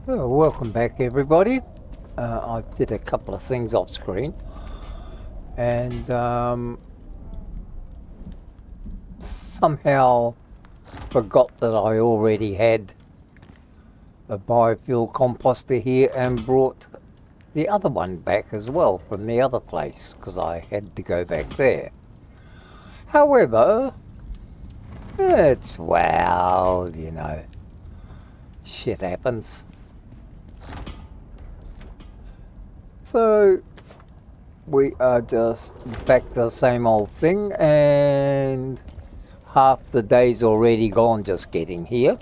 Well, welcome back, everybody. I did a couple of things off screen, and somehow forgot that I already had a biofuel composter here and brought the other one back as well from the other place because I had to go back there. However, it's, well, you know, shit happens. So we are just back to the same old thing, and half the day's already gone just getting here.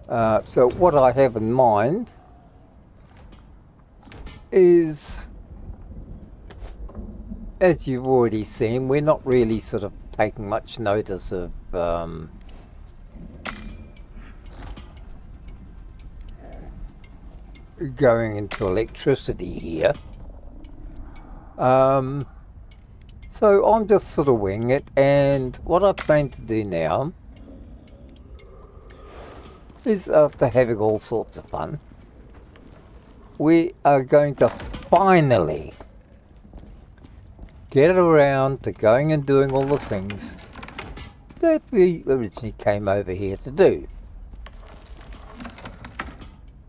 So what I have in mind is, as you've already seen, we're not really sort of taking much notice of going into electricity here. So I'm just sort of winging it, and what I plan to do now is, after having all sorts of fun, we are going to finally get around to going and doing all the things that we originally came over here to do.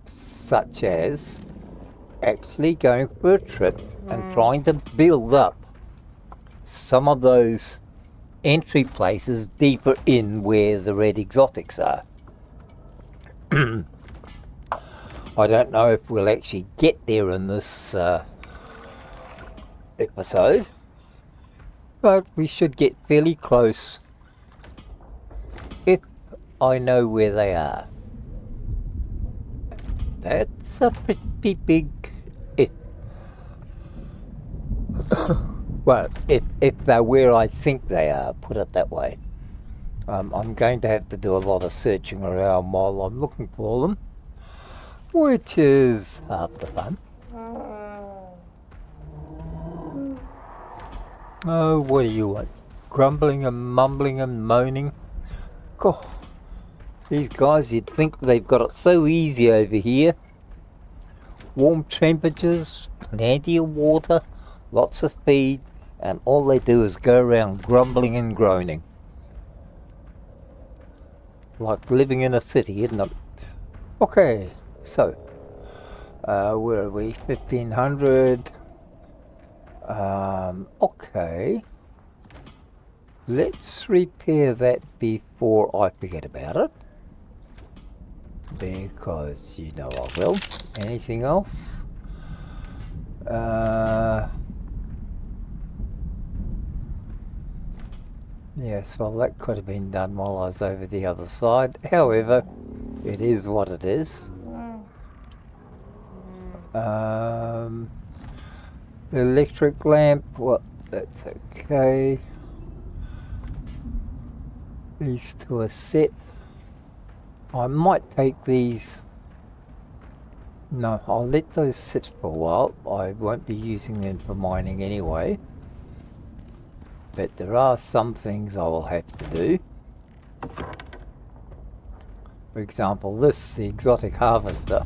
Such as actually going for a trip and trying to build up some of those entry places deeper in where the red exotics are. I don't know if we'll actually get there in this episode, but we should get fairly close if I know where they are. That's a pretty big if. Well, if they're where I think they are, put it that way. I'm going to have to do a lot of searching around while I'm looking for them, which is half the fun. Oh, what do you want? Grumbling and mumbling and moaning? God, these guys, you'd think they've got it so easy over here. Warm temperatures, plenty of water, lots of feed, and all they do is go around grumbling and groaning. Like living in a city, isn't it? Okay, so, where are we? 1500. Okay. Let's repair that before I forget about it. Because you know I will. Anything else? Yes, well, that could have been done while I was over the other side. However, it is what it is. The electric lamp, well, that's okay. These two are set. I might take these. No, I'll let those sit for a while. I won't be using them for mining anyway. But there are some things I will have to do. For example, this, the exotic harvester.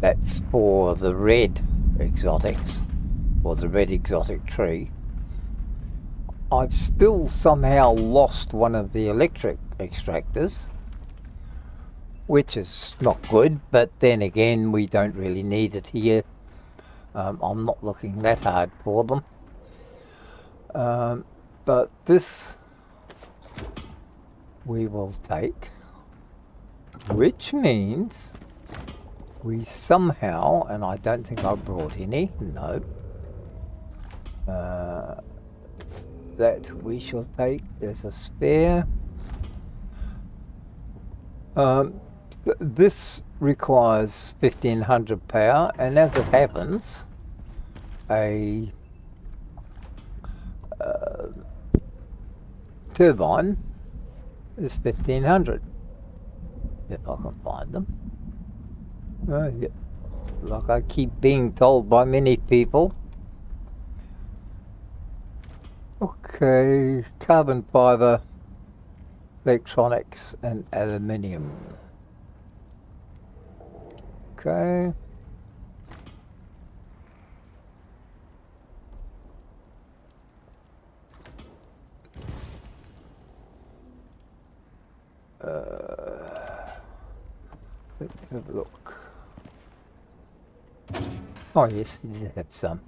That's for the red exotics, or the red exotic tree. I've still somehow lost one of the electric extractors, which is not good, but then again, we don't really need it here. I'm not looking that hard for them. But this we will take, which means we somehow, and I don't think I brought any, no, that we shall take, there's a spare. This requires 1500 power, and as it happens, a turbine is 1500, if I can find them. Yeah. Like I keep being told by many people. Okay, carbon fibre, electronics and aluminium. Okay. Let's have a look. Oh yes, we did have some.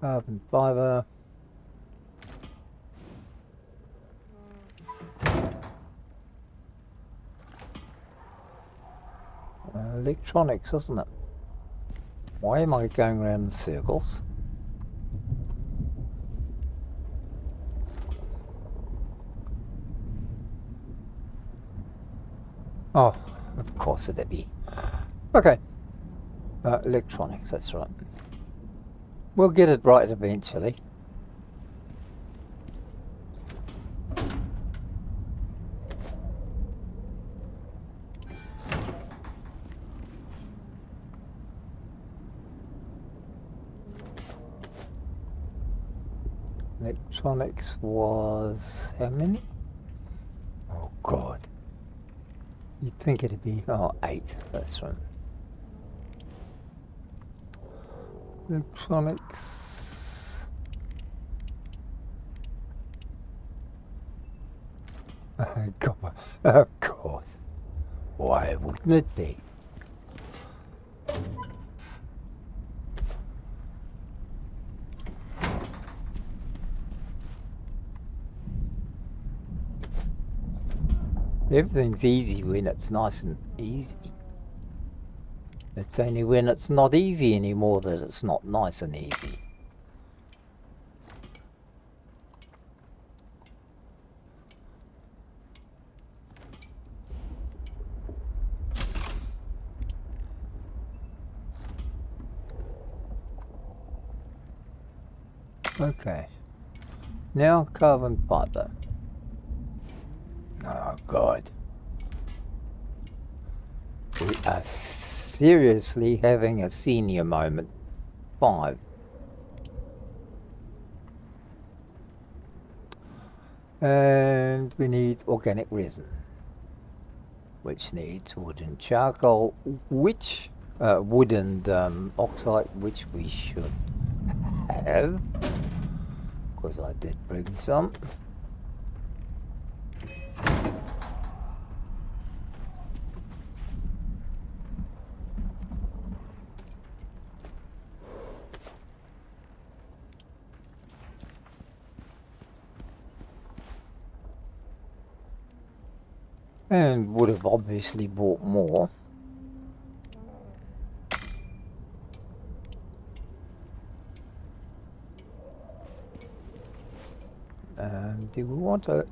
Carbon fibre. Electronics, isn't it? Why am I going around in circles? Oh, of course it'd be. Okay. Electronics, that's right. We'll get it right eventually. Electronics was how many? Oh God. You'd think it'd be 8, that's right. Electronics. God, of course. Why wouldn't it be? Everything's easy when it's nice and easy. It's only when it's not easy anymore that it's not nice and easy. Okay. Now carbon fibre. Oh God. We are seriously having a senior moment. 5. And we need organic resin, which needs wood and charcoal, which wood and oxide, which we should have, because I did bring some. And would have obviously bought more. Do we want to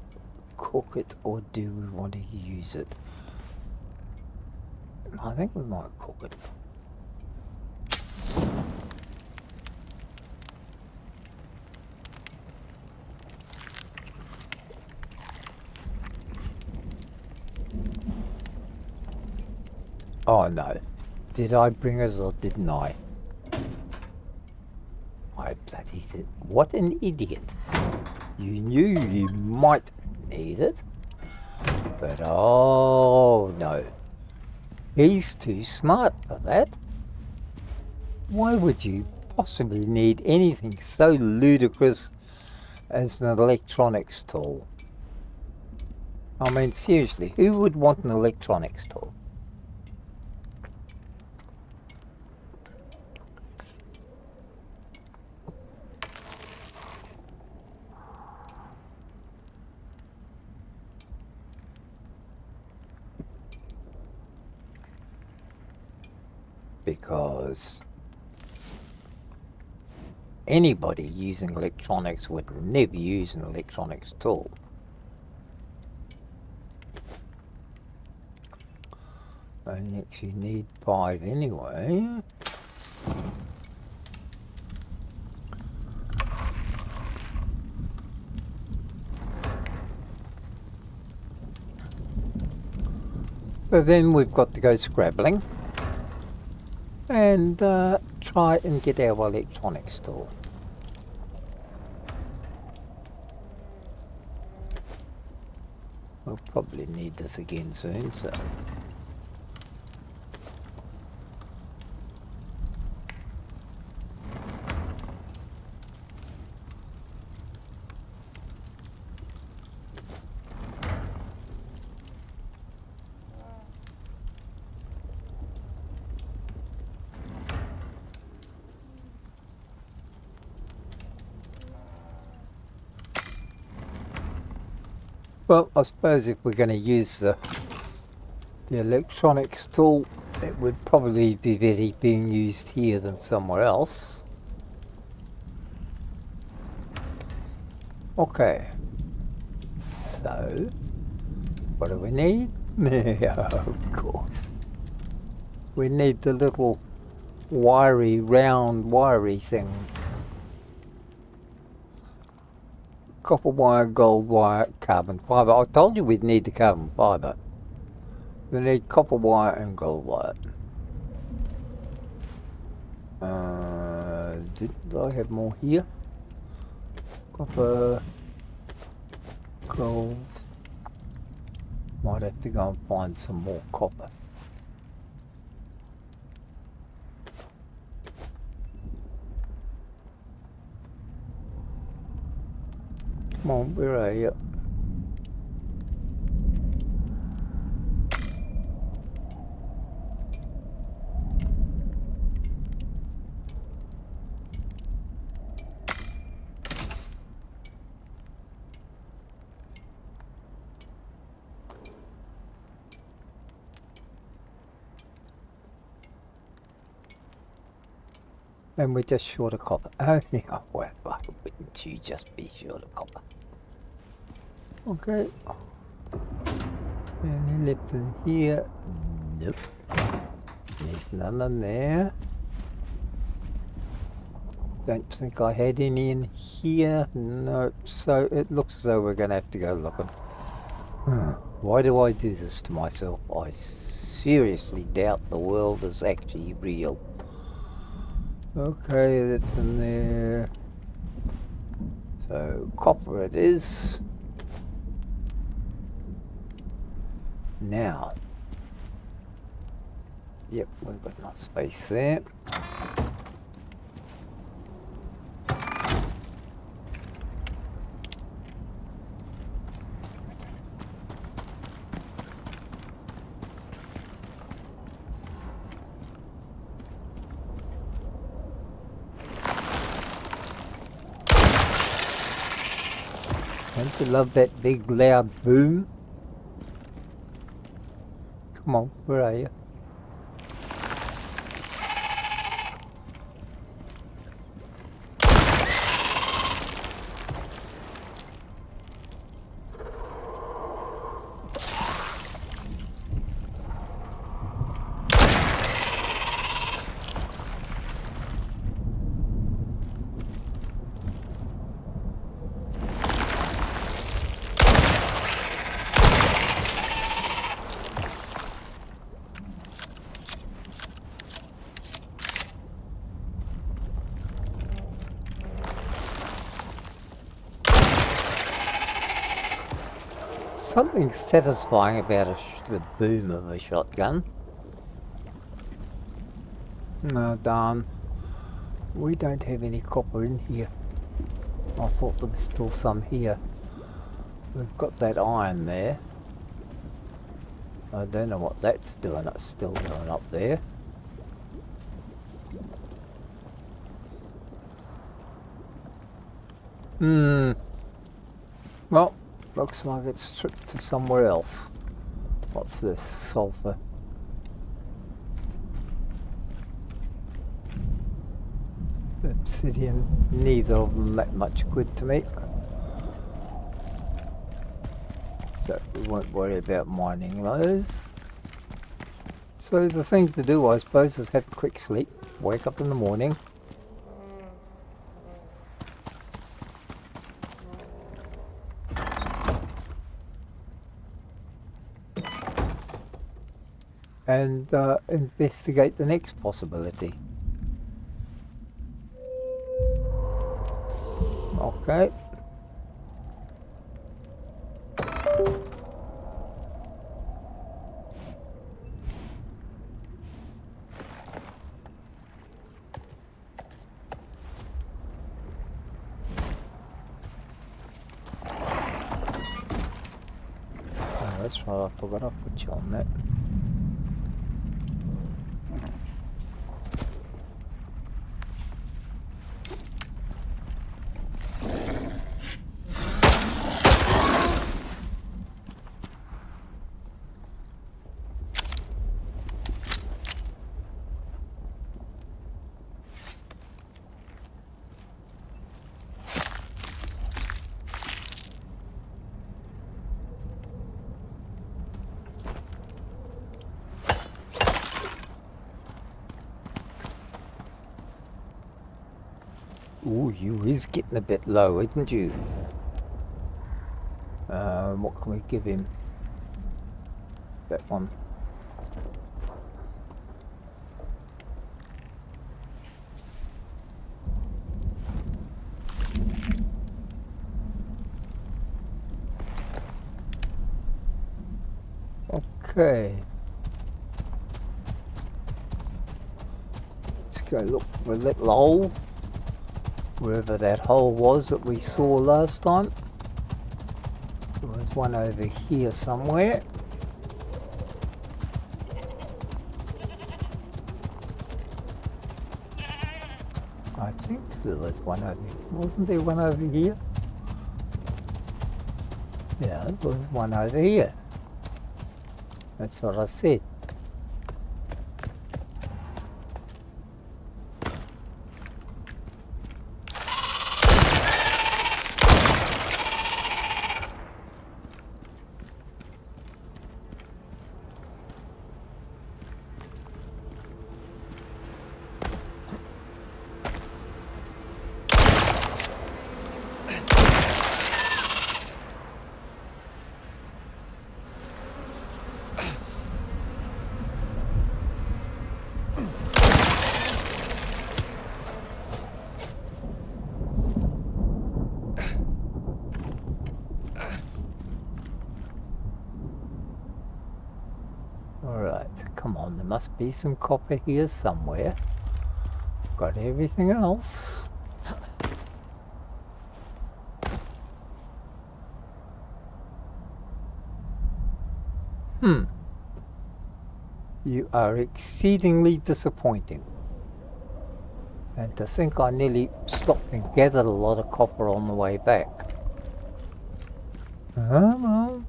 cook it or do we want to use it? I think we might cook it. Oh no. Did I bring it or didn't I? I bloody did. What an idiot. You knew you might need it. But oh no. He's too smart for that. Why would you possibly need anything so ludicrous as an electronics tool? I mean, seriously, who would want an electronics tool? Because anybody using electronics would never use an electronics tool. And actually need 5 anyway. But then we've got to go scrabbling and try and get our electronics tool. We'll probably need this again soon, so Well, I suppose if we're going to use the electronics tool, it would probably be better being used here than somewhere else. Okay, so what do we need? Of course, we need the little round wiry thing. Copper wire, gold wire, carbon fibre. I told you we'd need the carbon fibre. We need copper wire and gold wire. Did I have more here? Copper, gold. Might have to go and find some more copper. Come on, where are you? And we're just short of copper. Oh yeah, well, why wouldn't you just be short of copper? Okay. Any left in here? Nope. There's none in there. Don't think I had any in here. No, so it looks as though we're going to have to go looking. Why do I do this to myself? I seriously doubt the world is actually real. Okay, that's in there. So copper it is. Now, yep, we've got enough space there. Don't you love that big loud boom? Come on, where are you? Something satisfying about the boom of a shotgun. No, darn. We don't have any copper in here. I thought there was still some here. We've got that iron there. I don't know what that's doing. It's still going up there. Well, looks like it's stripped to somewhere else. What's this? Sulfur. Obsidian. Neither of them that much good to me. So we won't worry about mining those. So the thing to do, I suppose, is have a quick sleep. Wake up in the morning. And investigate the next possibility. Okay. Oh, that's right, I forgot I put you on that. Ooh, you is getting a bit low, isn't you? What can we give him? That one. Okay. Let's go look for a little hole. Wherever that hole was that we saw last time. There was one over here somewhere. I think there was one over here. Wasn't there one over here? Yeah, there was one over here. That's what I said. Alright, come on, there must be some copper here somewhere. Got everything else. You are exceedingly disappointing. And to think I nearly stopped and gathered a lot of copper on the way back. Well.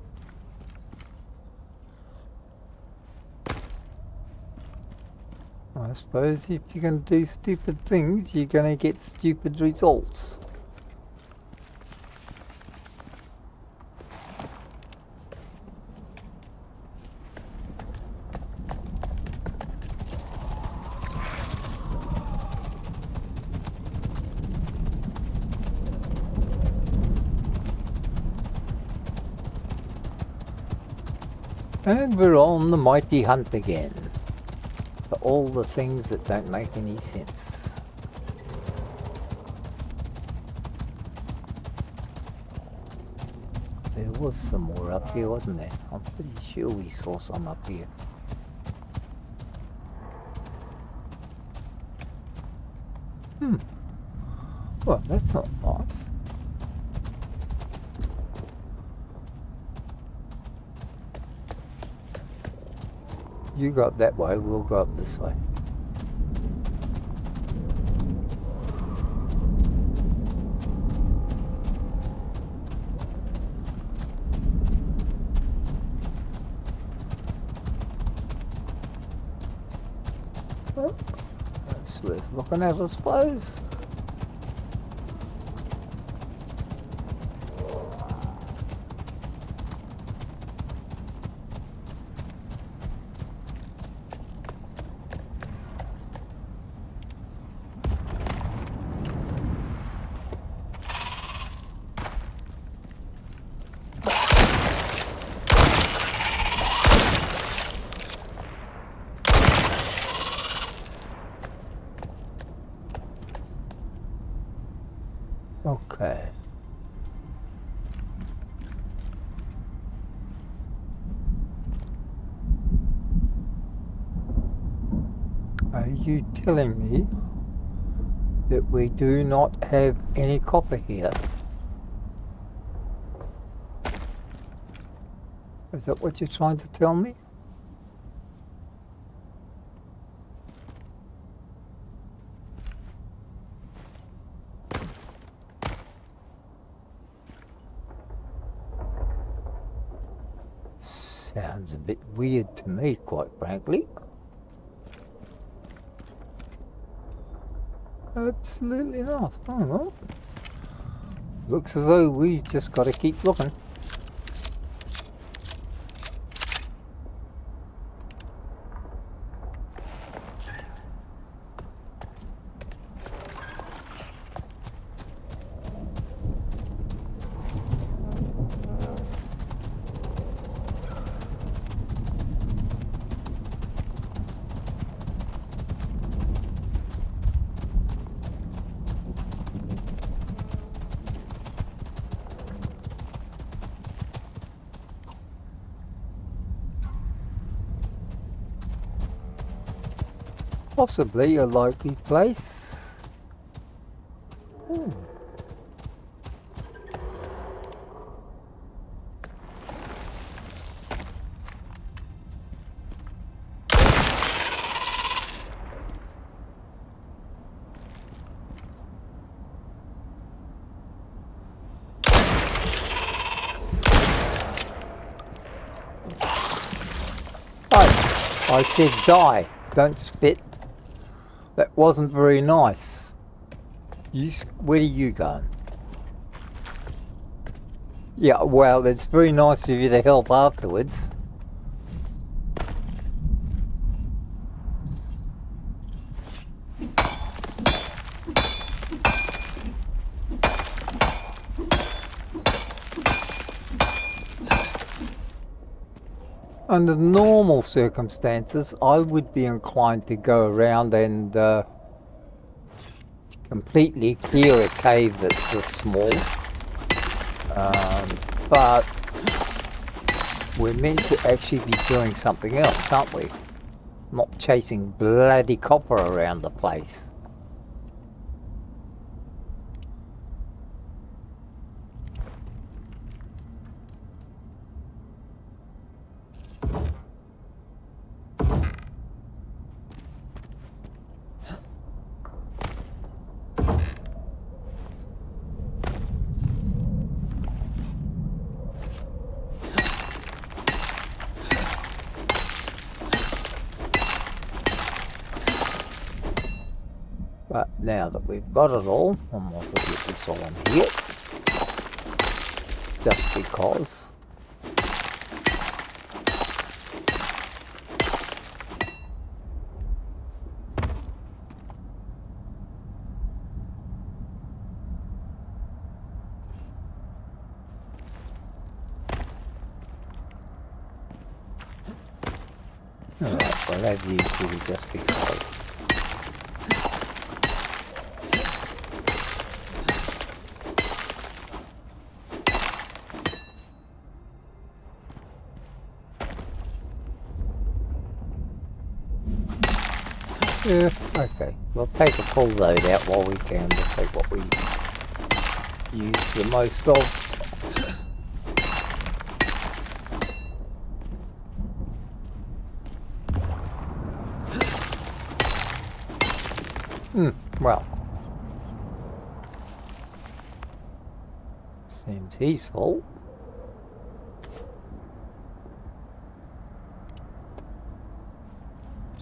I suppose if you're going to do stupid things, you're going to get stupid results. And we're on the mighty hunt again. For all the things that don't make any sense. There was some more up here, wasn't there? I'm pretty sure we saw some up here. Well, that's not nice. You go up that way, we'll go up this way. Well, that's worth looking at, I suppose. Okay. Are you telling me that we do not have any copper here? Is that what you're trying to tell me? Sounds a bit weird to me, quite frankly. Absolutely not. Oh, well. Looks as though we just got to keep looking. Possibly a likely place. I said die, don't spit. That wasn't very nice. Where are you going? Yeah, well, it's very nice of you to help afterwards. Under normal circumstances, I would be inclined to go around and completely clear a cave that's this small. But we're meant to actually be doing something else, aren't we? Not chasing bloody copper around the place. But now that we've got it all, I might as well get this all in here. Just because. Alright, we'll have you two just because. Yeah, okay. We'll take a full load out while we can. We'll take what we use the most of. Well. Seems he's full.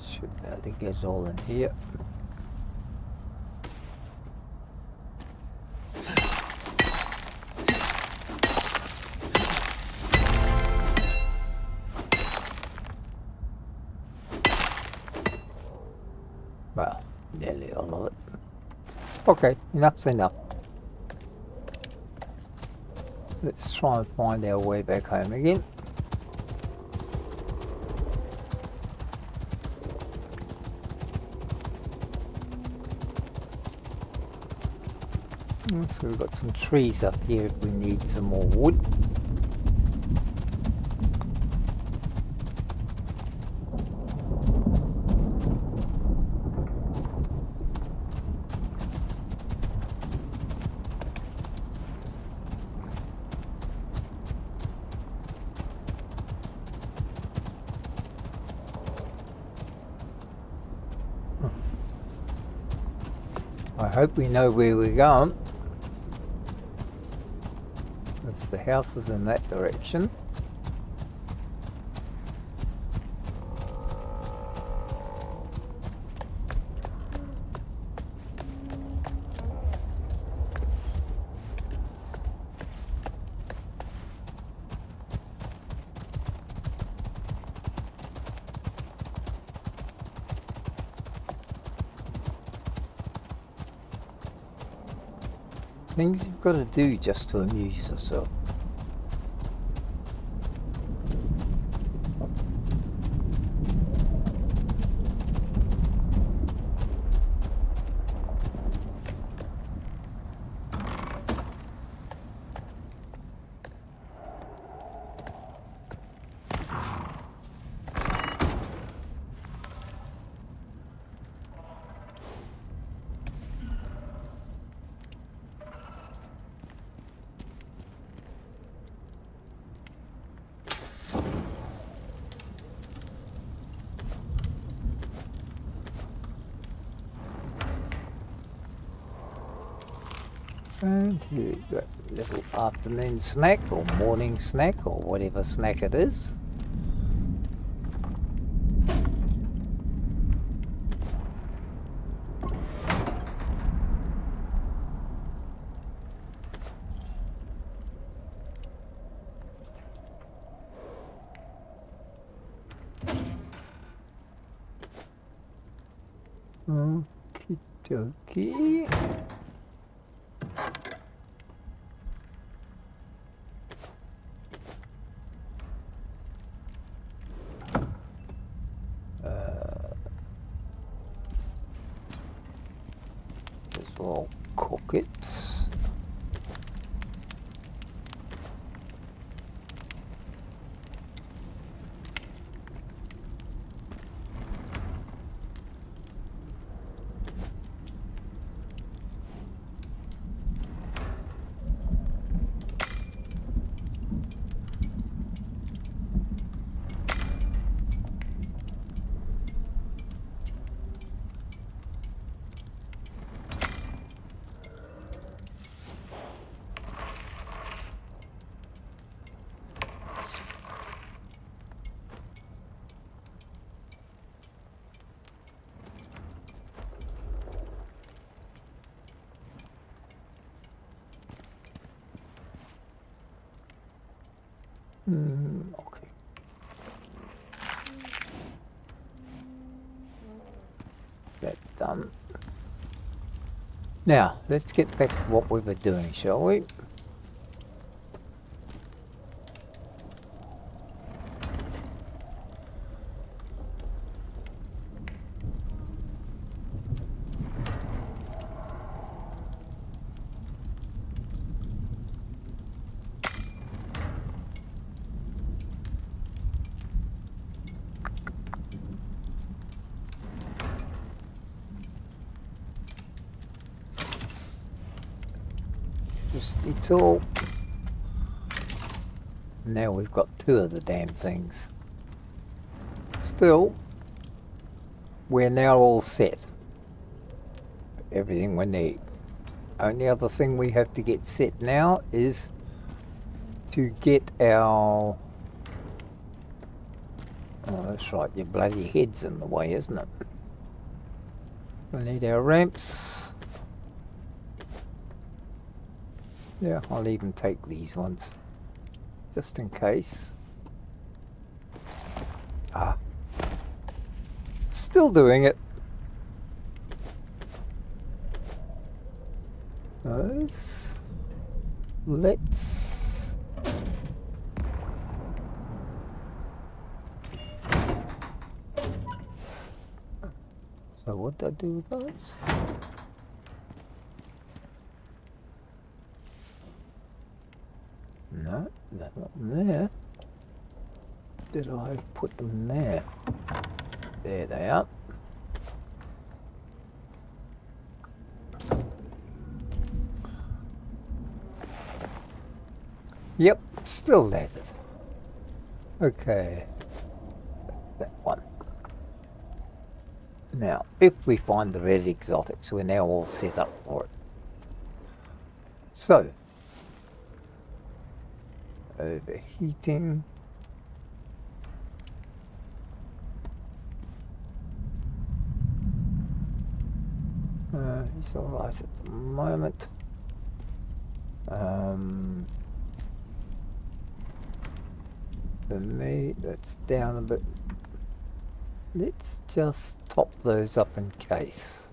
Should be able to get it all in here. Well, nearly all of it. Okay, enough's enough. Let's try and find our way back home again. So we've got some trees up here if we need some more wood. I hope we know where we're going. There's the houses in that direction. Things you've got to do just to amuse yourself. And here we go. Little afternoon snack or morning snack or whatever snack it is. Okie dokie. I'll cook it. Okay. That done. Now, let's get back to what we were doing, shall we? Just tool. Now we've got two of the damn things. Still, we're now all set. Everything we need. Only other thing we have to get set now is to get our... Oh, that's right, your bloody head's in the way, isn't it? We need our ramps. Yeah, I'll even take these ones, just in case. Ah. Still doing it. Those. Let's... So what did I do with those? No, they're not there. Did I put them there? There they are. Yep, still there. Okay, that one. Now, if we find the red exotics, we're now all set up for it. So, overheating. He's alright at the moment. For me, that's down a bit. Let's just top those up in case.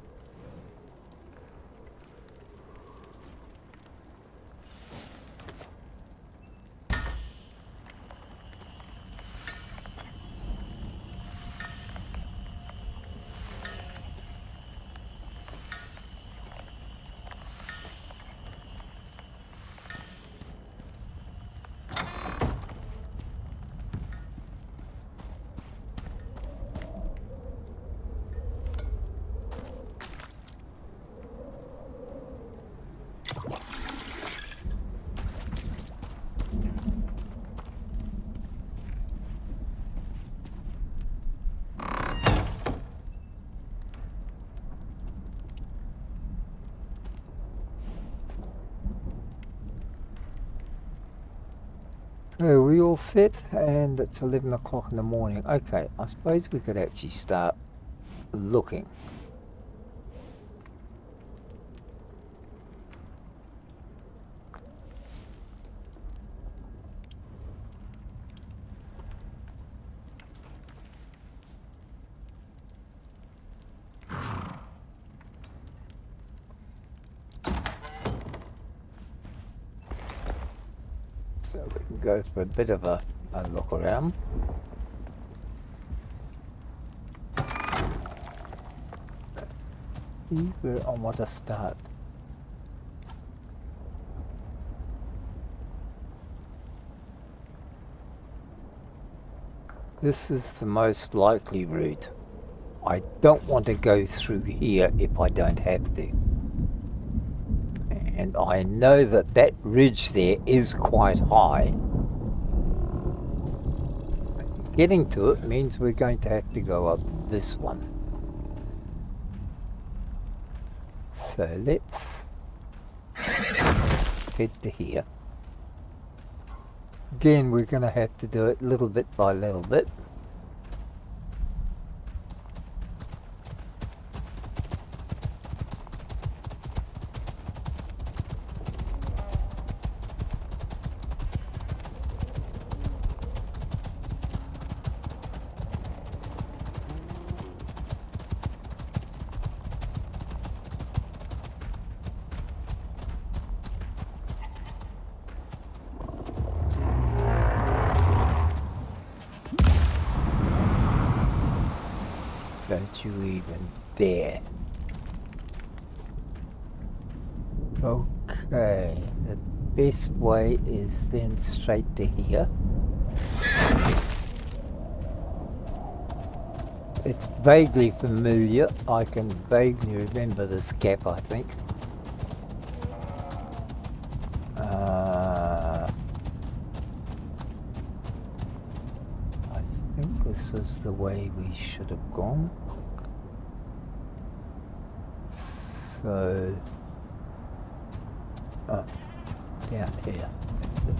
Okay, we all set, and it's 11 o'clock in the morning. Okay, I suppose we could actually start looking. So we can go for a bit of a look around. See where I want to start. This is the most likely route. I don't want to go through here if I don't have to. And I know that that ridge there is quite high. Getting to it means we're going to have to go up this one. So let's head to here. Again, we're going to have to do it little bit by little bit. Don't you even dare. Okay, the best way is then straight to here. It's vaguely familiar. I can vaguely remember this gap, I think. I think this is the way we should have gone. So, down here, that's it.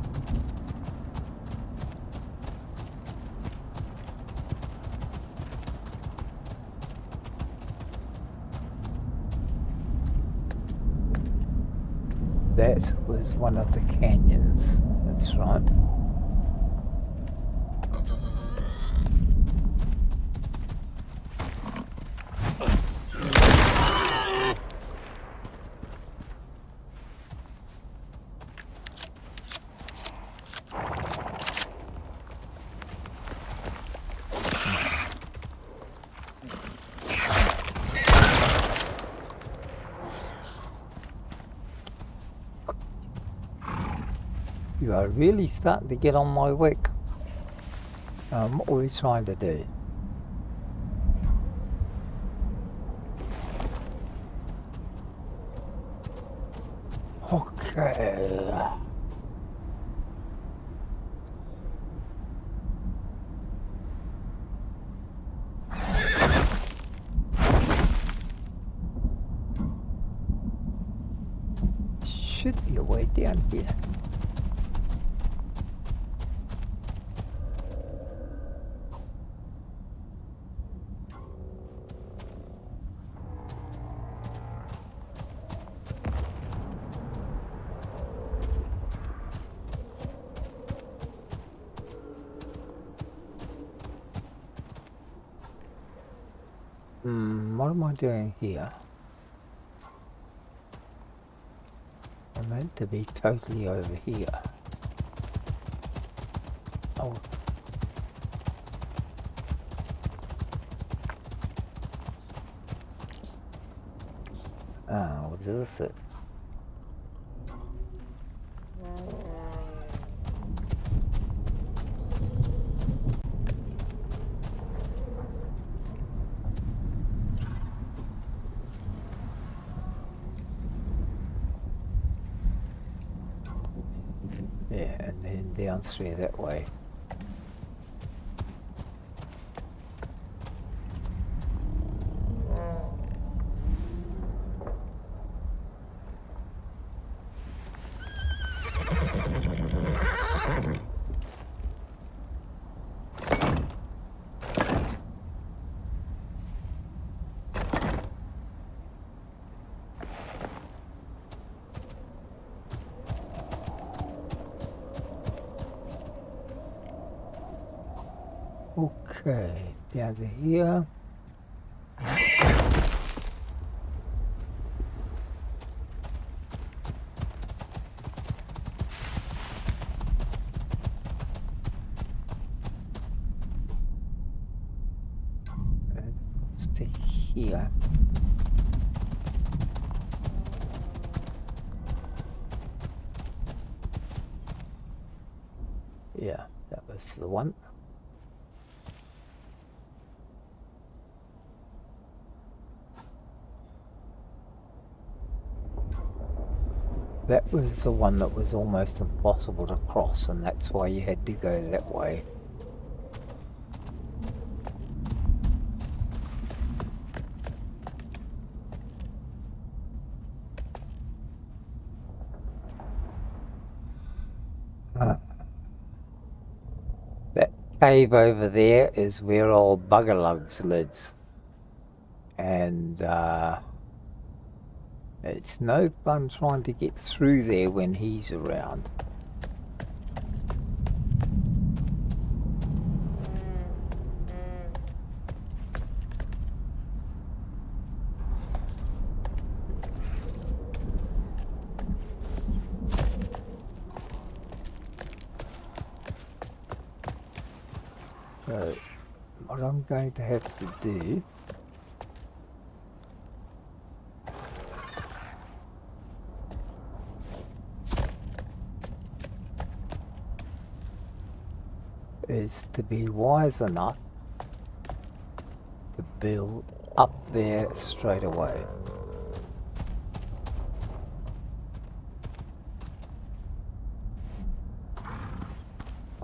That was one of the canyons, that's right. You are really starting to get on my wick. What are we trying to do? Okay. Should be a way down here. What am I doing here? I'm meant to be totally over here. Oh. Ah, was this it? Yeah, and then down through that way. Okay, down to here. And it's to here. Yeah, that was the one. That was the one that was almost impossible to cross, and that's why you had to go that way. That cave over there is where old Buggerlugs lives. And it's no fun trying to get through there when he's around. So what I'm going to have to do is to be wise enough to build up there straight away.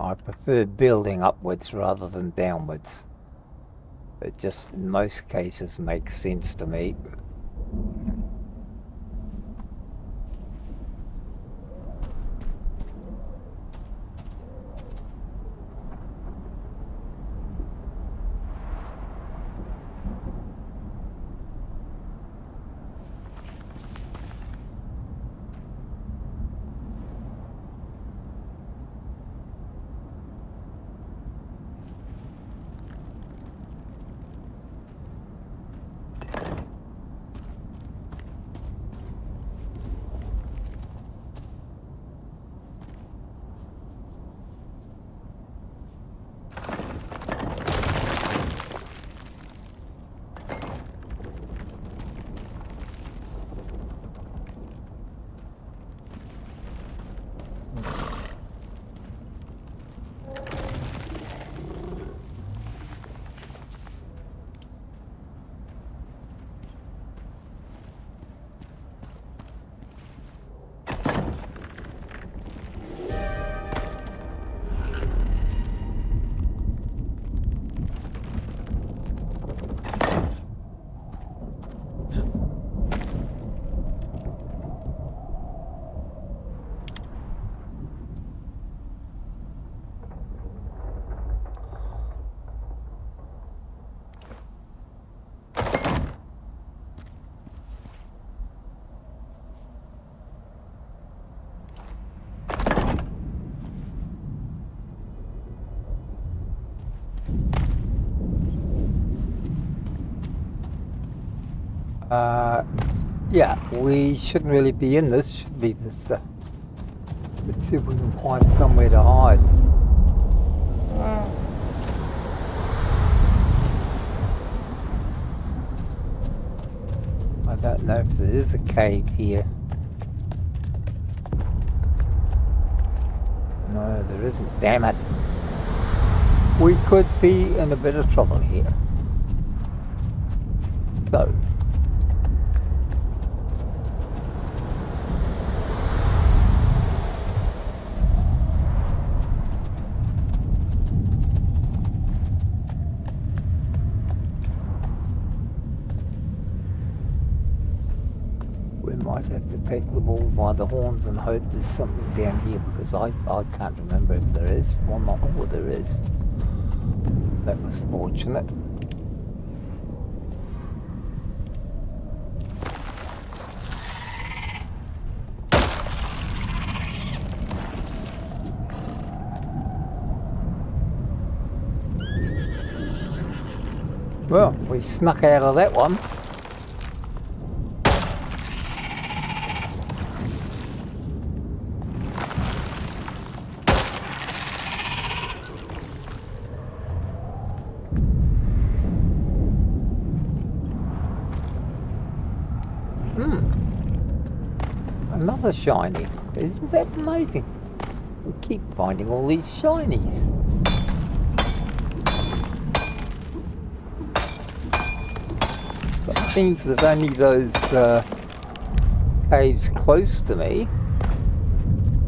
I prefer building upwards rather than downwards. It just in most cases makes sense to me. Yeah, we shouldn't really be in this, should we, mister? Let's see if we can find somewhere to hide. I don't know if there is a cave here. No, there isn't, damn it. We could be in a bit of trouble here. So, we might have to take the bull by the horns and hope there's something down here, because I can't remember if there is or not. Oh, there is. That was fortunate. Well, we snuck out of that one. Another shiny. Isn't that amazing? We keep finding all these shinies. But it seems that only those caves close to me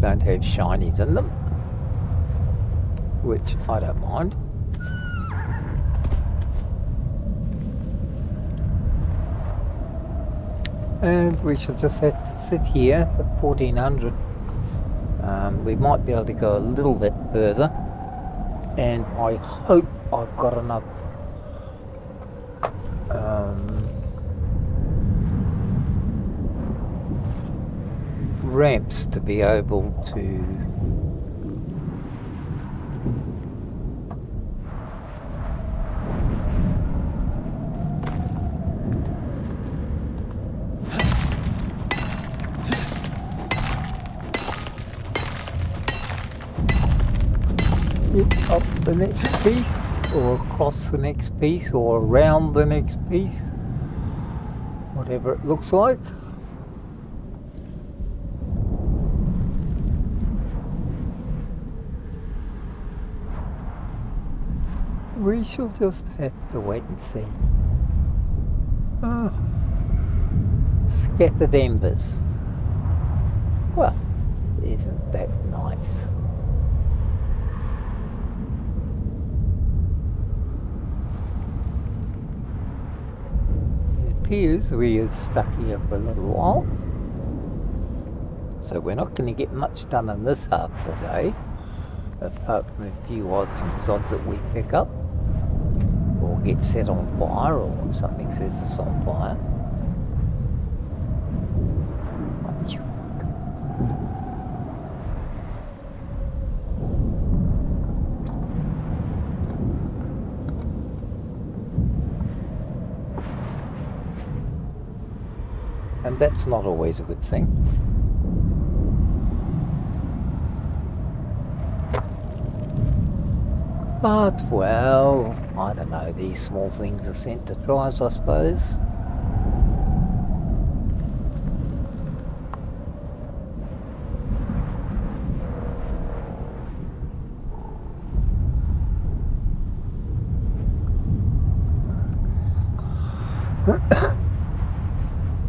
don't have shinies in them, which I don't mind. And we shall just have to sit here at 1400. We might be able to go a little bit further, and I hope I've got enough ramps to be able to up the next piece, or across the next piece, or around the next piece, whatever it looks like. We shall just have to wait and see. Scattered embers. Well, isn't that nice? It appears we are stuck here for a little while. So we're not going to get much done in this half of the day, apart from a few odds and sods that we pick up, or get set on fire, or something sets us on fire. And that's not always a good thing. But, well, I don't know, these small things are sent to tries, I suppose.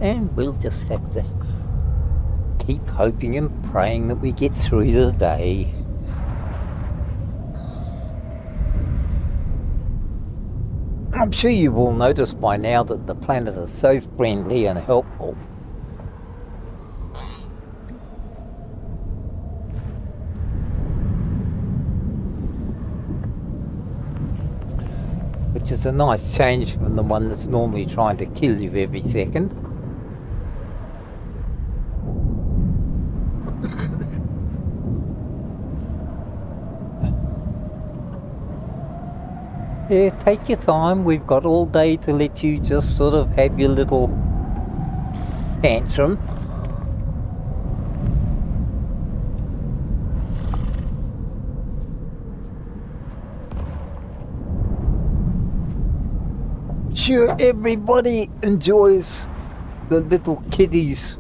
And we'll just have to keep hoping and praying that we get through the day. I'm sure you've all noticed by now that the planet is so friendly and helpful. Which is a nice change from the one that's normally trying to kill you every second. Yeah, take your time. We've got all day to let you just sort of have your little tantrum. Sure, everybody enjoys the little kiddies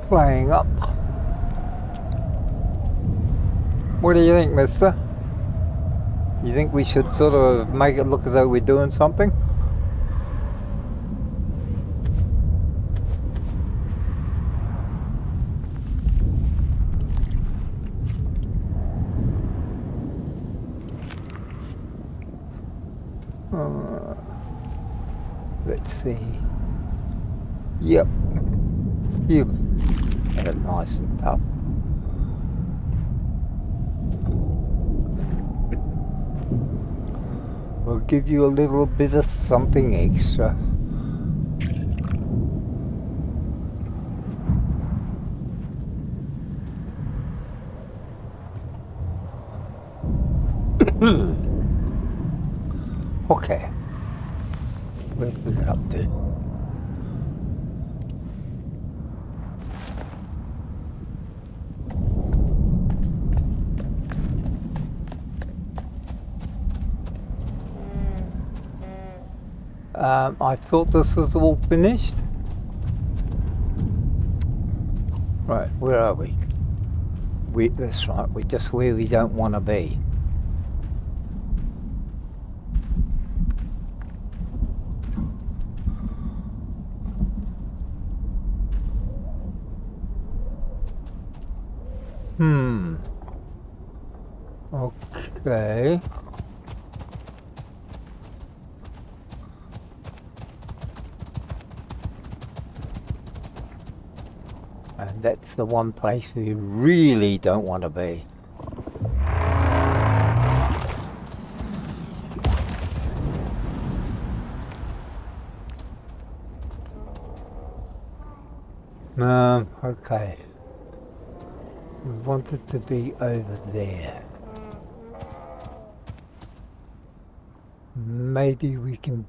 playing up. What do you think, mister? You think we should sort of make it look as though we're doing something? Let's see. Yep. You had it nice and tough. We'll give you a little bit of something extra. Okay. Where did we get up to? I thought this was all finished. Right, where are we? That's right, we're just where we don't want to be. Okay. And that's the one place we really don't want to be. Okay. We want it to be over there. Maybe we can...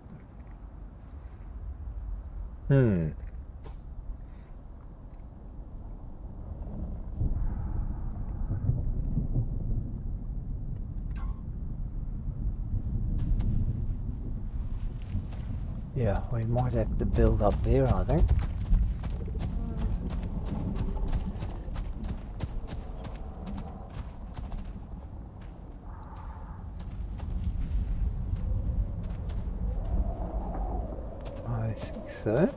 Yeah, we might have to build up there, I think. I think so.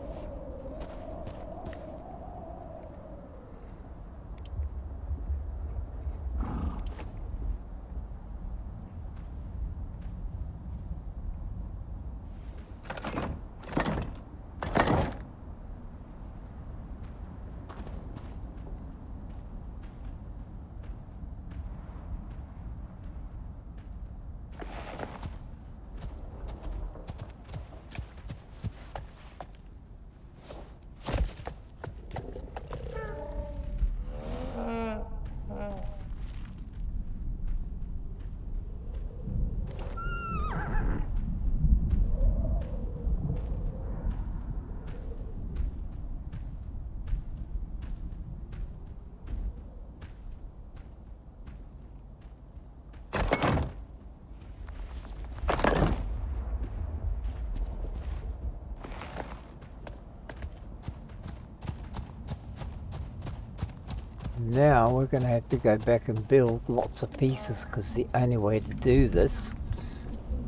Now we're going to have to go back and build lots of pieces, because the only way to do this,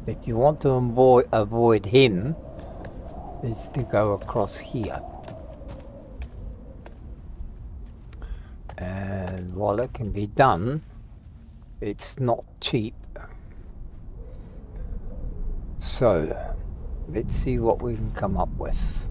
if you want to avoid him, is to go across here. And while it can be done, it's not cheap. So let's see what we can come up with.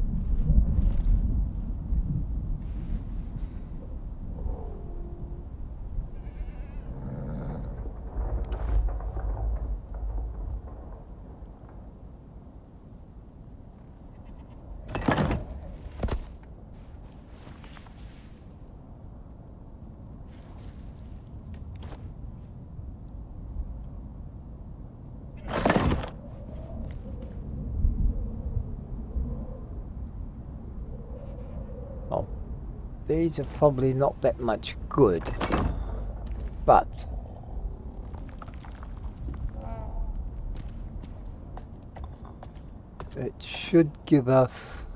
Oh, these are probably not that much good, but it should give us...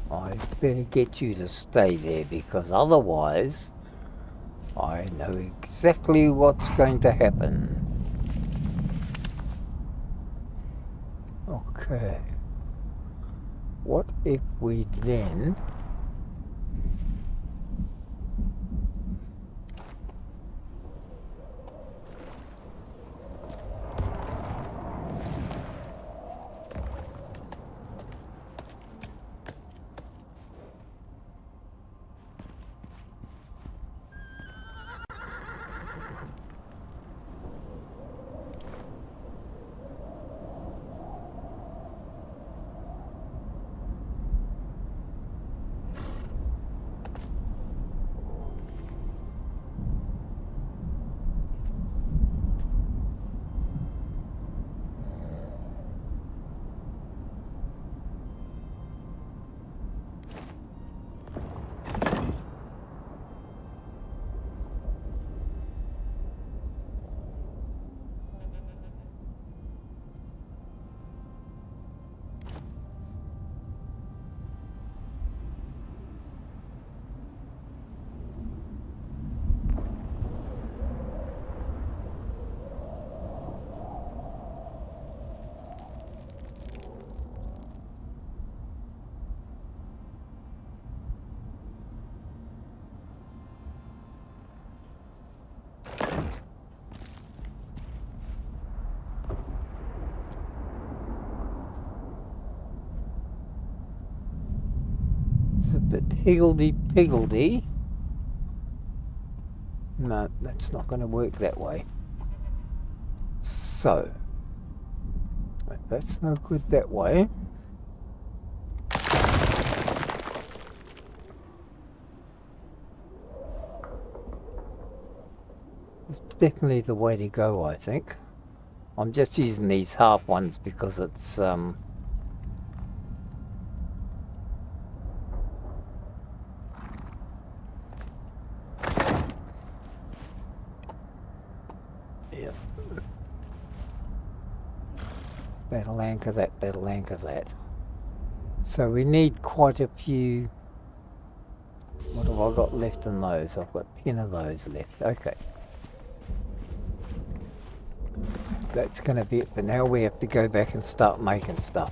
I better get you to stay there, because otherwise I know exactly what's going to happen. Okay. What if we then... is a bit higgledy-piggledy. No, that's not going to work that way. So, that's no good that way. It's definitely the way to go, I think. I'm just using these half ones because it's yeah. That'll anchor that, that'll anchor that. So we need quite a few. What have I got left in those? I've got 10 of those left. Okay. That's going to be it, but now we have to go back and start making stuff.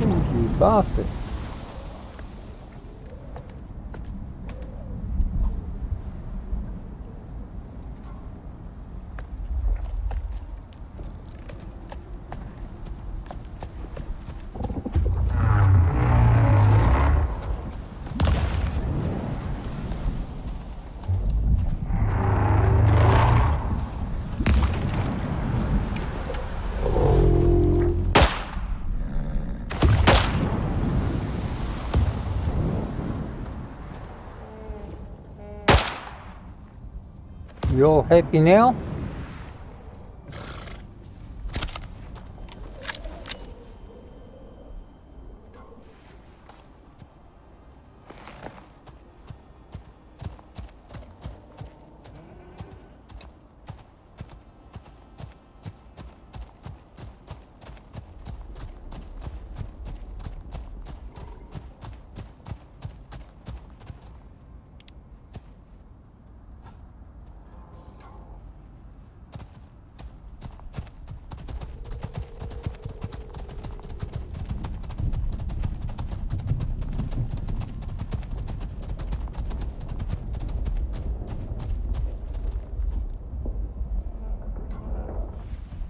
You bastard. You all happy now?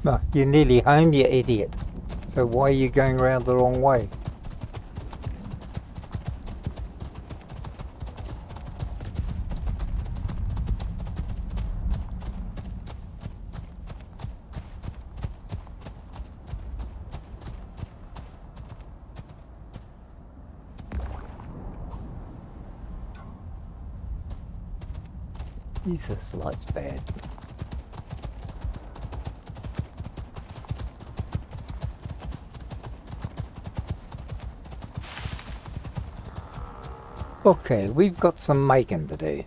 No, you're nearly home, you idiot. So why are you going around the wrong way? Jesus, light's bad. Okay, we've got some making to do.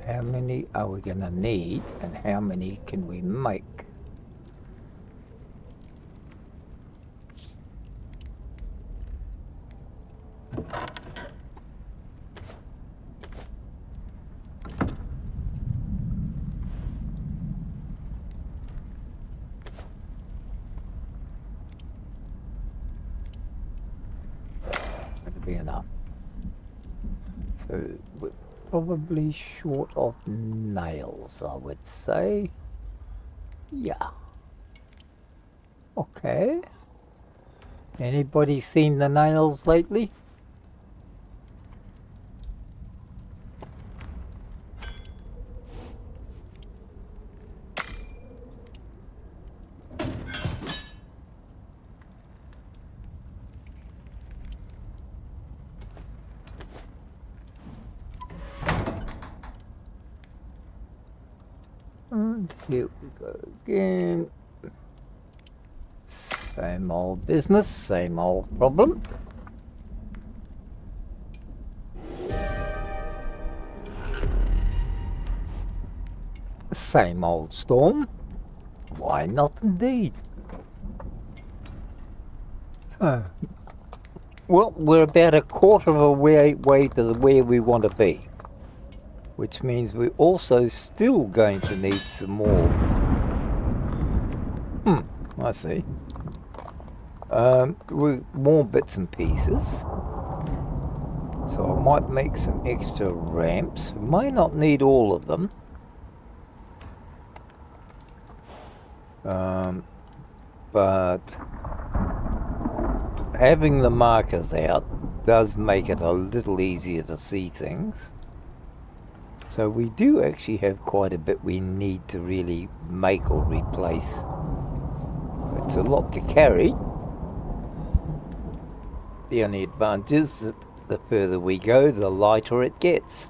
How many are we going to need and how many can we make? That'll be enough. So we're probably short of nails, I would say. Yeah. Okay. Anybody seen the nails lately? And here we go again. Same old business, same old problem. Same old storm. Why not indeed? So, well, we're about a quarter of a way to where we want to be. Which means we're also still going to need some more. I see. More bits and pieces. So I might make some extra ramps. We may not need all of them. But having the markers out does make it a little easier to see things. So we do actually have quite a bit we need to really make or replace. It's a lot to carry. The only advantage is that the further we go, the lighter it gets.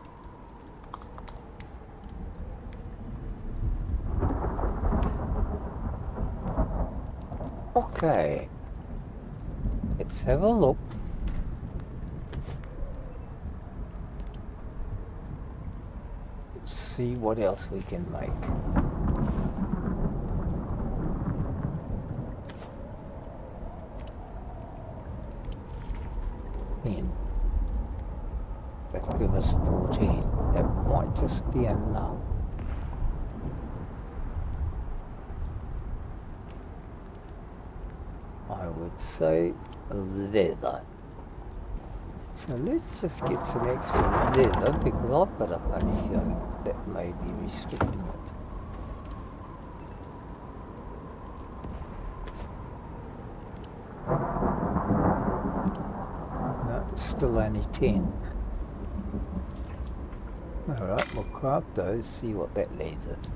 Okay. Let's have a look. See what else we can make. That'll give us 14. That might just be enough. I would say leather. So let's just get some extra leather because I've got a funny feeling that may be restricting it. No, it's still only 10. Alright, we'll craft those, see what that leaves us.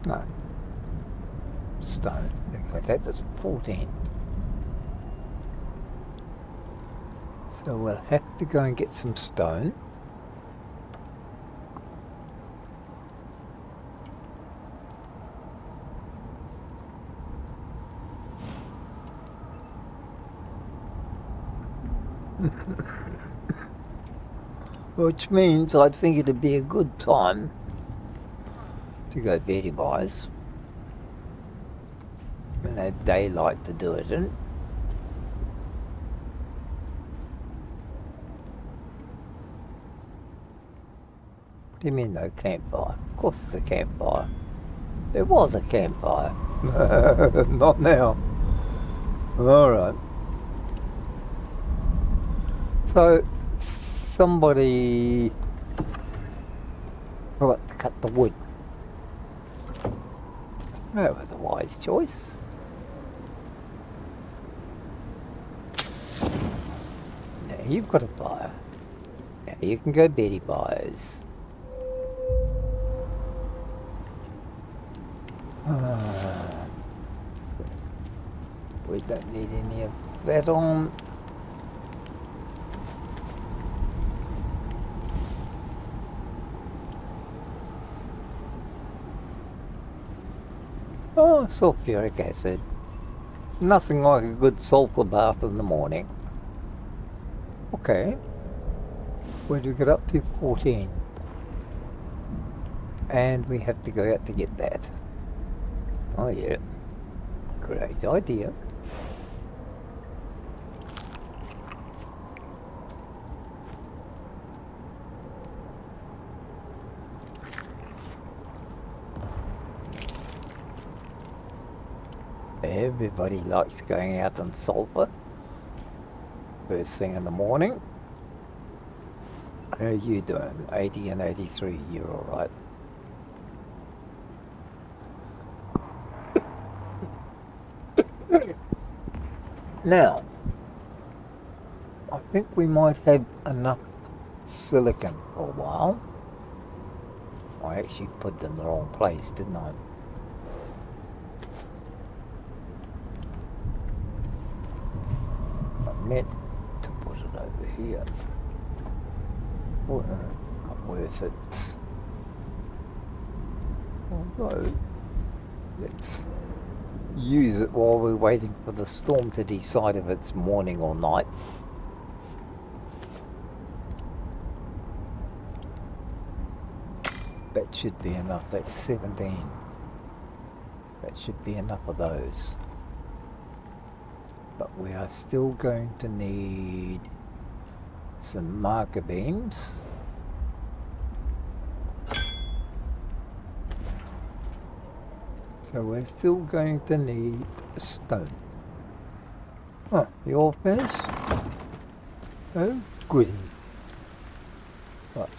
No. Stone. In fact, that's 14. So we'll have to go and get some stone. Which means I think it'd be a good time to go Betty Buys and have daylight to do it in. What do you mean no campfire? Of course there's a campfire. There was a campfire. Not now. Alright. So somebody forgot to cut the wood. That was a wise choice. Now you've got a fire. Now you can go Betty Buys. We don't need any of that on. Oh, sulfuric acid. Nothing like a good sulfur bath in the morning. Okay. When we get up to 14. And we have to go out to get that. Oh yeah. Great idea. Everybody likes going out on sulfur first thing in the morning. How are you doing? 80 and 83, you're alright. Now, I think we might have enough silicon for a while. I actually put it in the wrong place, didn't I? I meant to put it over here. Well, not worth it. Although, let's use it while we're waiting for the storm to decide if it's morning or night. That should be enough. That's 17. That should be enough of those. But we are still going to need some marker beams. So we're still going to need stone. Oh, you all finished? Oh, goody. Right.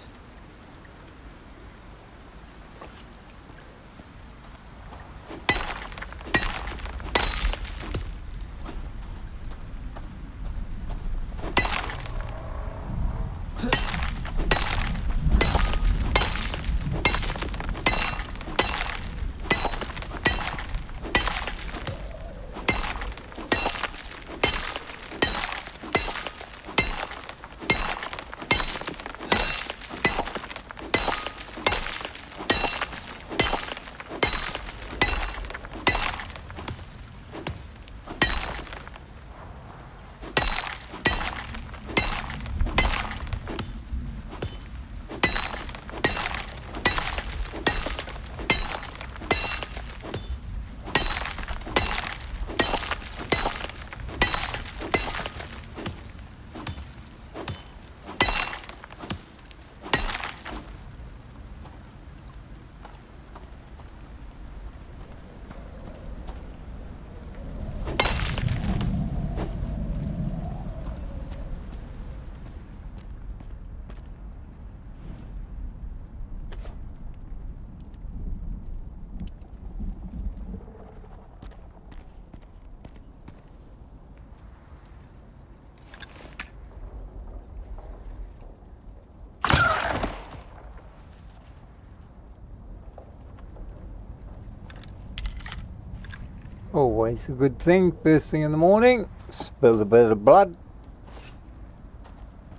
Always a good thing, first thing in the morning, spill a bit of blood,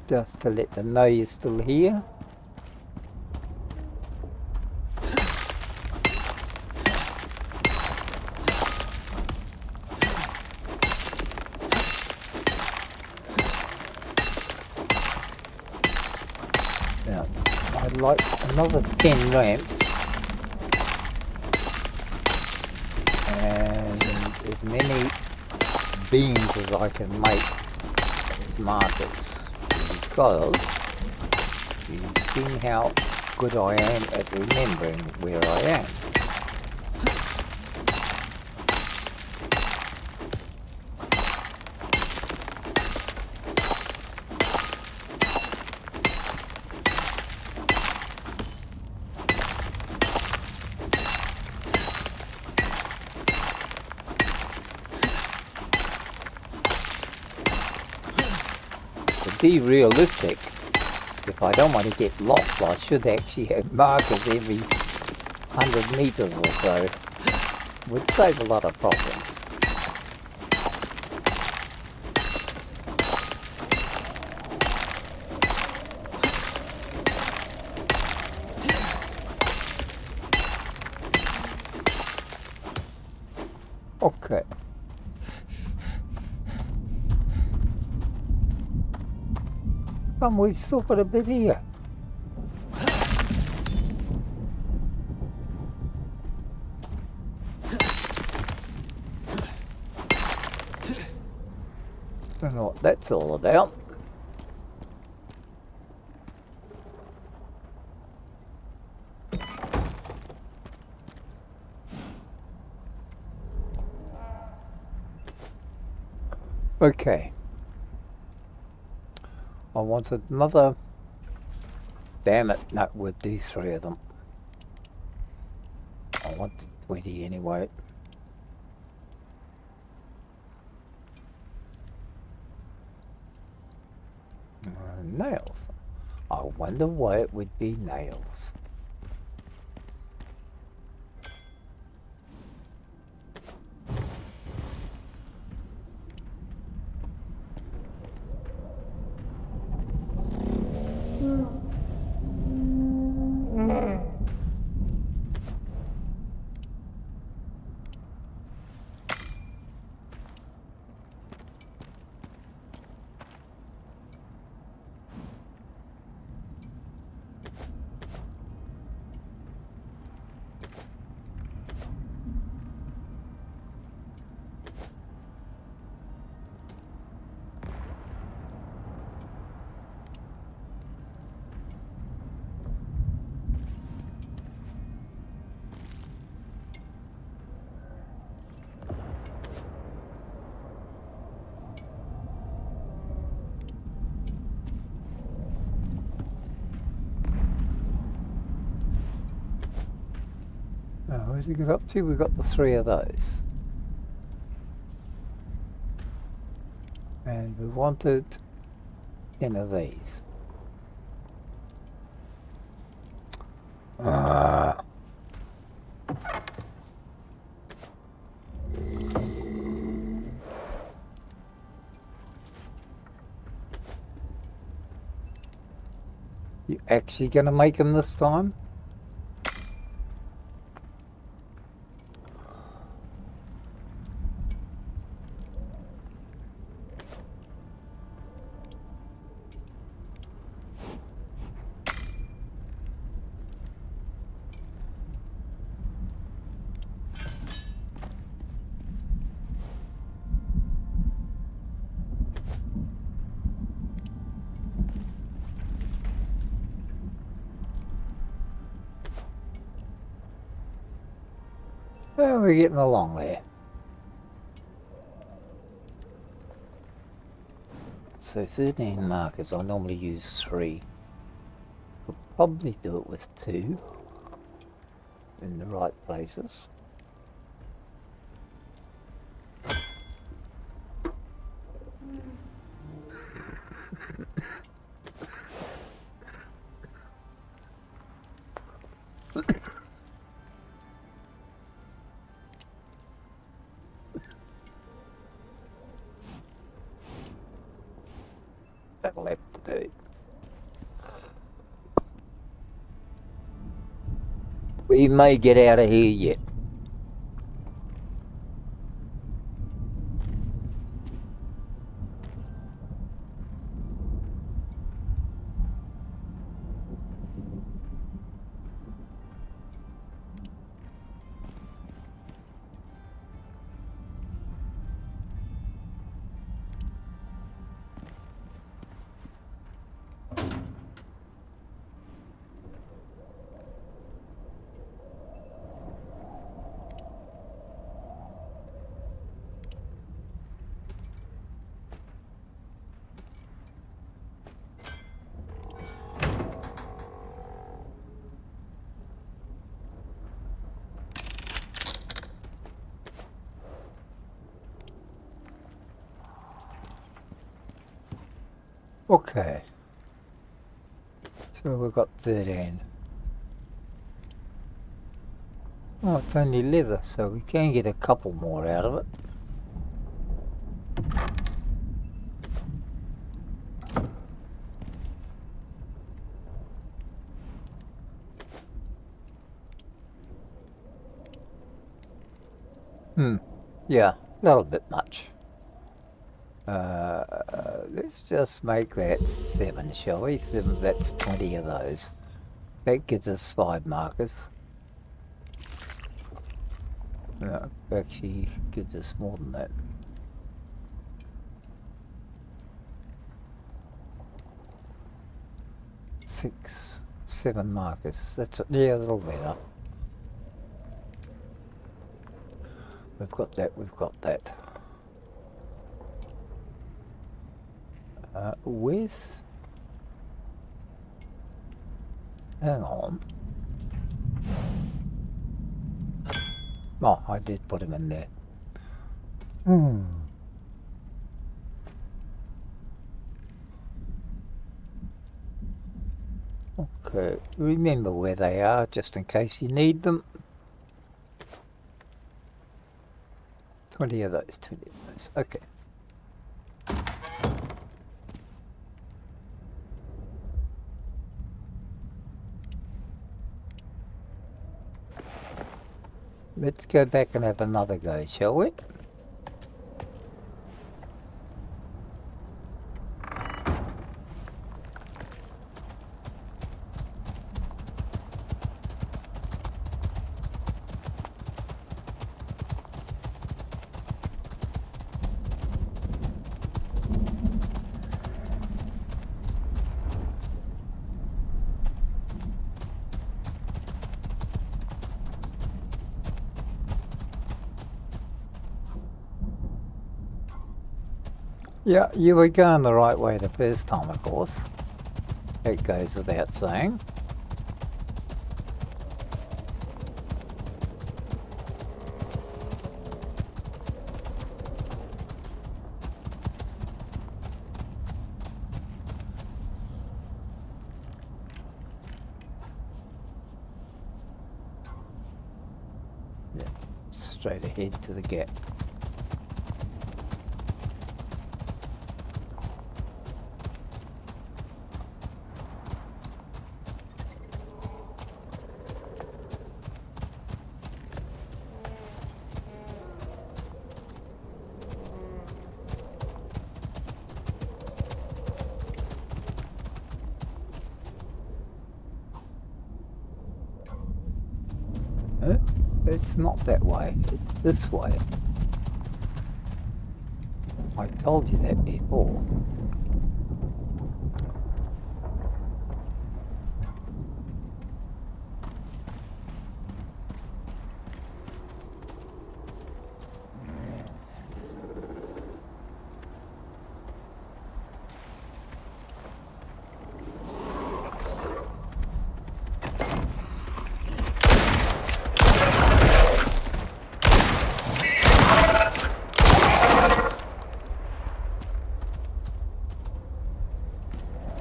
just to let them know you're still here. Now, I'd like another 10 lamps. And as many beams as I can make as markers, because you've seen how good I am at remembering where I am. Be realistic, if I don't want to get lost, I should actually have markers every 100 meters or so. Would save a lot of problems. Okay. Come, we've still got a bit here. Don't know what that's all about. Okay. I wanted another... Damn it, no, we'll do 3 of them. I wanted 20 anyway. Nails. I wonder why it would be nails. Where's he got up to? We've got the 3 of those. And we wanted 10 of these. You actually gonna make them this time? Well, we're getting along there. So 13 markers, I normally use 3. Could probably do it with 2 in the right places. That'll have to do it. We may get out of here yet. Okay. So we've got 13. Oh, it's only leather, so we can get a couple more out of it. Yeah, a little bit much. Let's just make that 7, shall we? That's 20 of those. That gives us 5 markers. No, actually gives us more than that. Six, 7 markers. That's yeah, a little better. We've got that. We've got that. With. Hang on. Oh, I did put him in there. Okay, remember where they are just in case you need them. 20 of those, 20 of those. Okay. Let's go back and have another go, shall we? Yeah, you were going the right way the first time, of course. It goes without saying. Yeah, straight ahead to the gap. It's not that way, it's this way. I told you that before.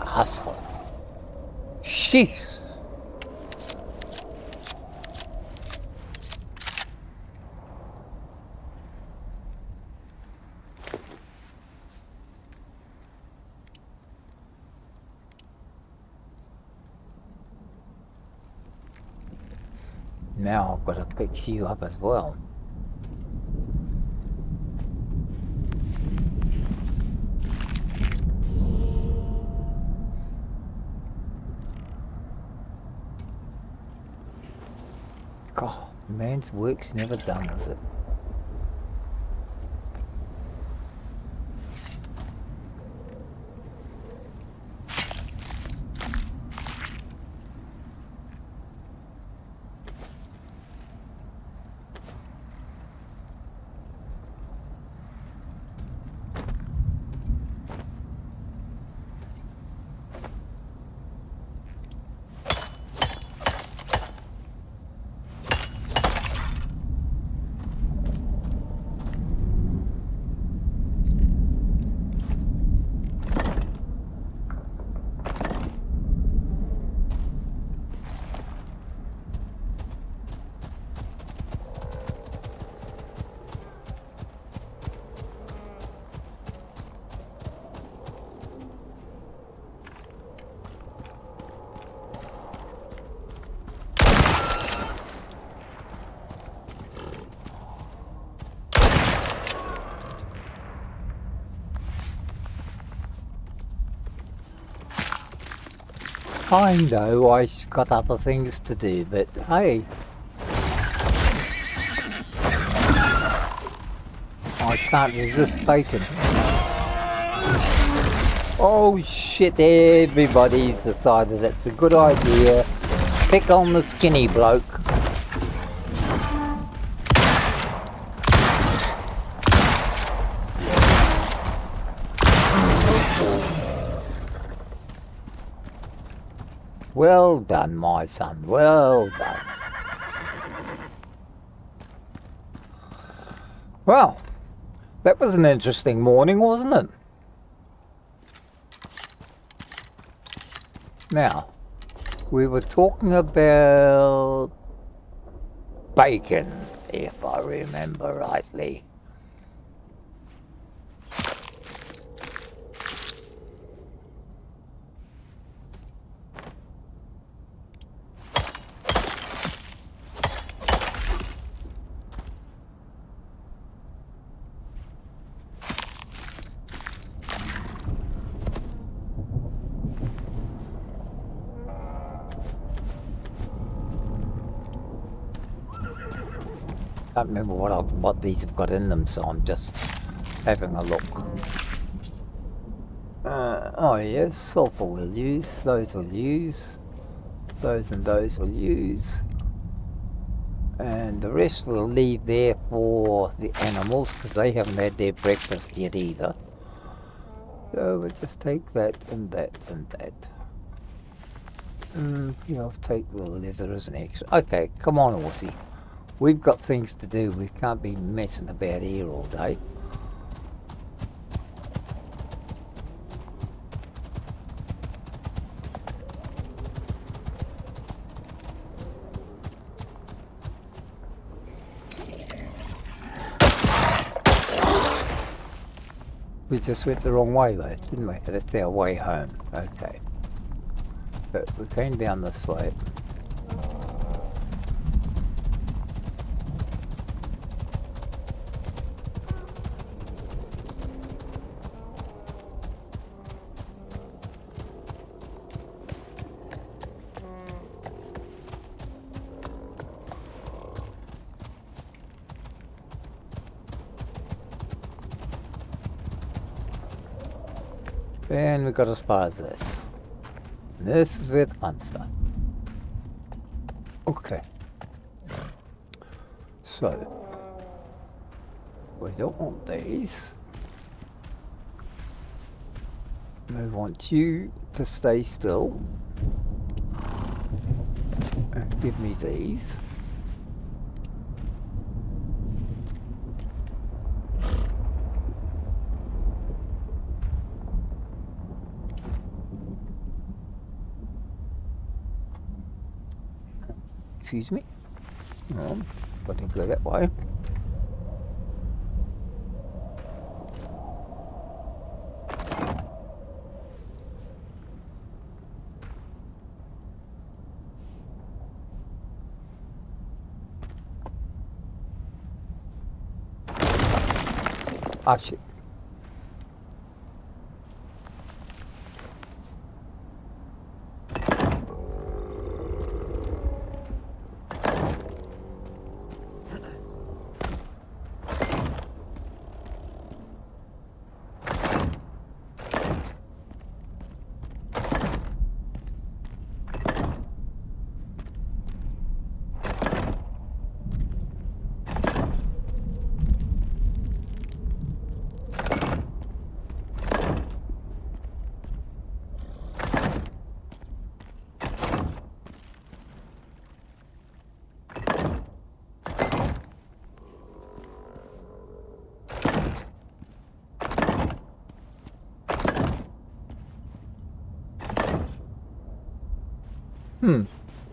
Asshole. Jeez. Now I've got to fix you up as well. God, man's work's never done, is it? I know I've got other things to do, but hey, I can't resist bacon. Oh shit, everybody's decided it's a good idea. Pick on the skinny bloke. Well done, my son, well done. Well, that was an interesting morning, wasn't it? Now, we were talking about bacon, if I remember rightly. I can't remember what these have got in them, so I'm just having a look. Oh yes, sulfur we'll use, those we'll use, those and those we'll use, and the rest we'll leave there for the animals because they haven't had their breakfast yet either. So we'll just take that and that and that. Yeah, I'll take the leather as an extra. Okay, come on, horsey. We've got things to do. We can't be messing about here all day. We just went the wrong way though, didn't we? That's our way home. Okay. But we came down this way. And we got as far as this. And this is where the fun starts. Okay. So, we don't want these. We want you to stay still. And give me these. Excuse me. Got to go that way. Ah, shit.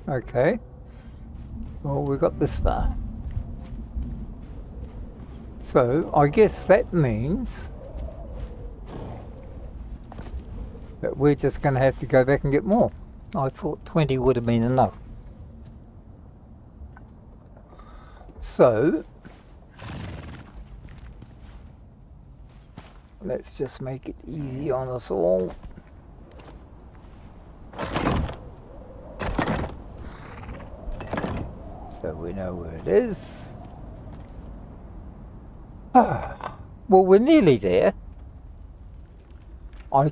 Okay. Well, we got this far. So, I guess that means that we're just going to have to go back and get more. I thought 20 would have been enough. So, let's just make it easy on us all. So we know where it is. Well, we're nearly there. I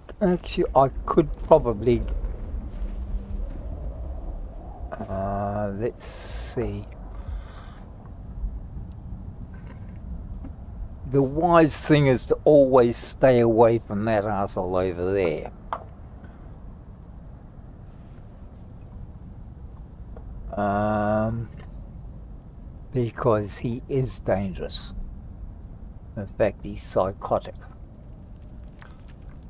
could probably... let's see. The wise thing is to always stay away from that arsehole over there. Because he is dangerous. In fact, he's psychotic.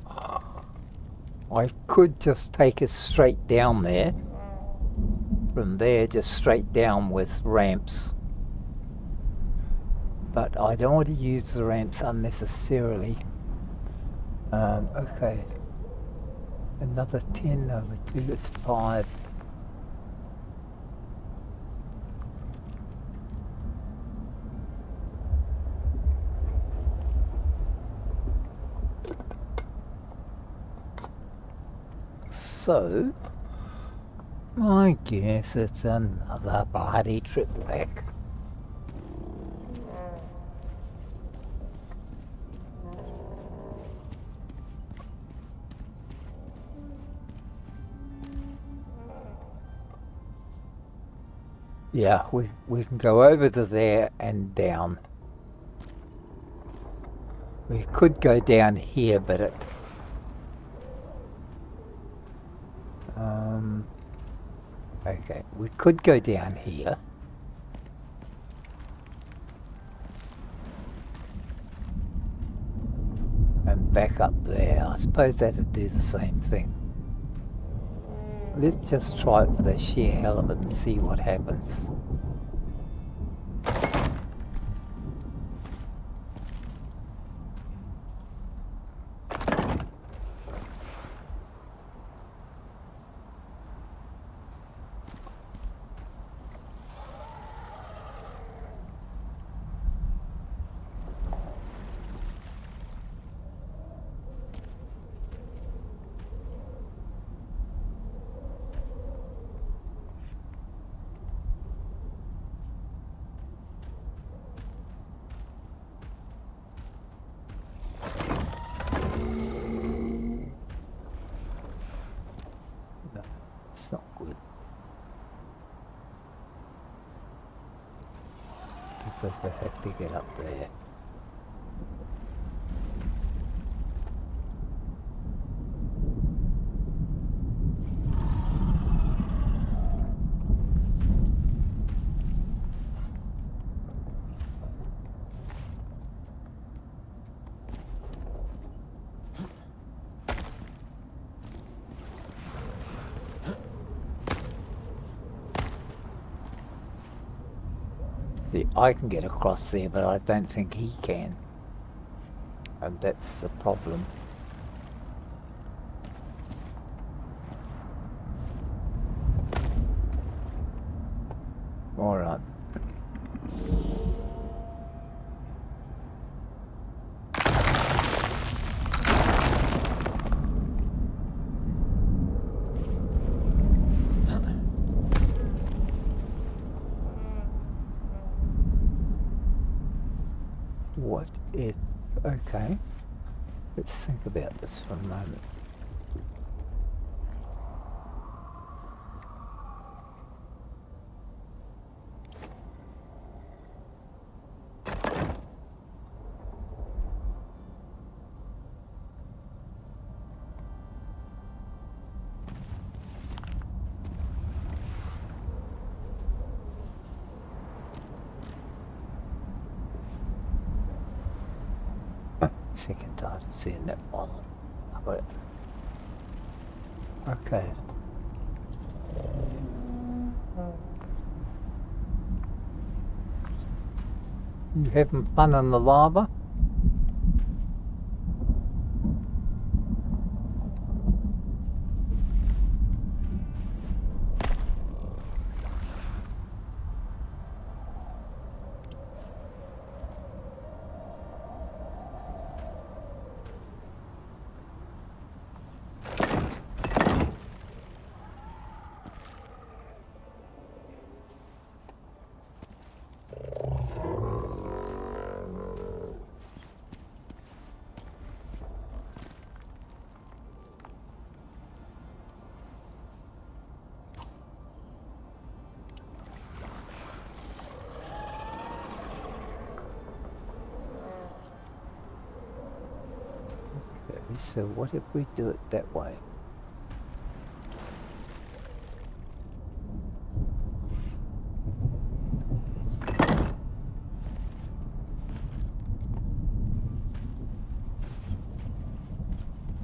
I could just take us straight down there. From there, just straight down with ramps. But I don't want to use the ramps unnecessarily. Okay. Another 10 over 2 is 5. So, I guess it's another bloody trip back. Yeah, we can go over to there and down. We could go down here, but it... okay, we could go down here. And back up there. I suppose that'd do the same thing. Let's just try it for the sheer hell of it and see what happens. It's not good. Because we have to get up there. I can get across there, but I don't think he can. And that's the problem. All right. What if... okay, let's think about this for a moment. Second time seeing that bottle. I got it. Okay. You having fun in the lava? so what if we do it that way?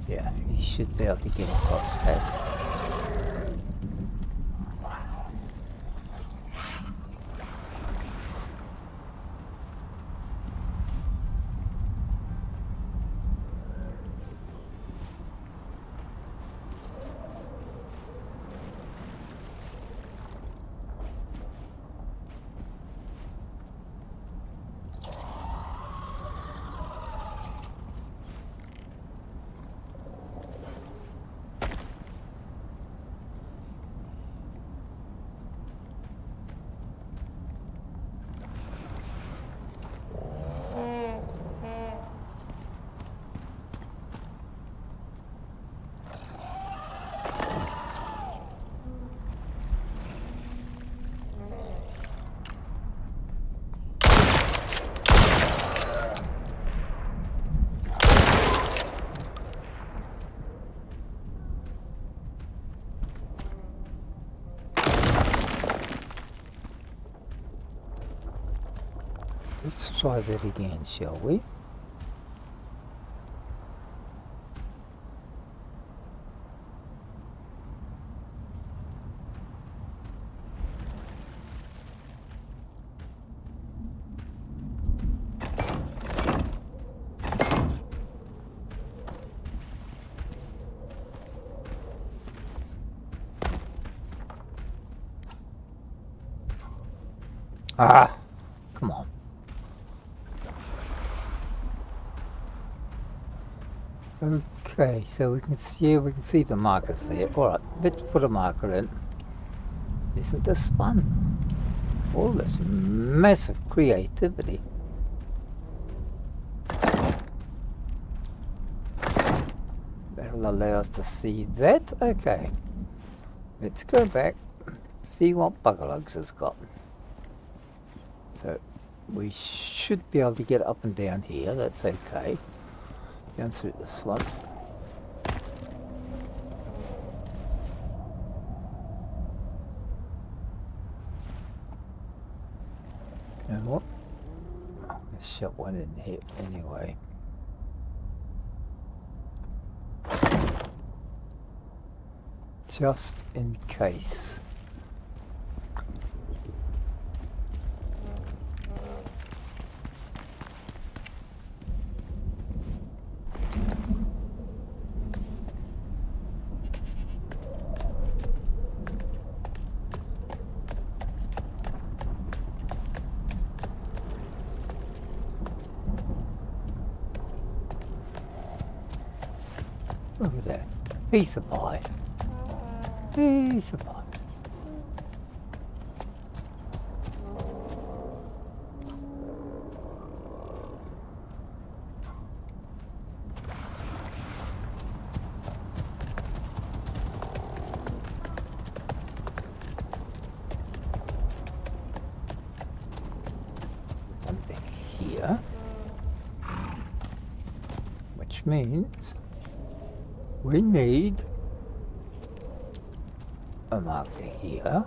Yeah, you should be able to get across that. Let's try that again, shall we? Ah, come on. Okay, so we can see the markers there. Alright, let's put a marker in. Isn't this fun? All this massive creativity. That'll allow us to see that. Okay. Let's go back, see what Buggerlugs has got. So we should be able to get up and down here, that's okay. Down through this one. And what? Let's shove one in here anyway. Just in case. Look at that. Piece of pie. Piece of pie. Under here. Which means we need a marker here.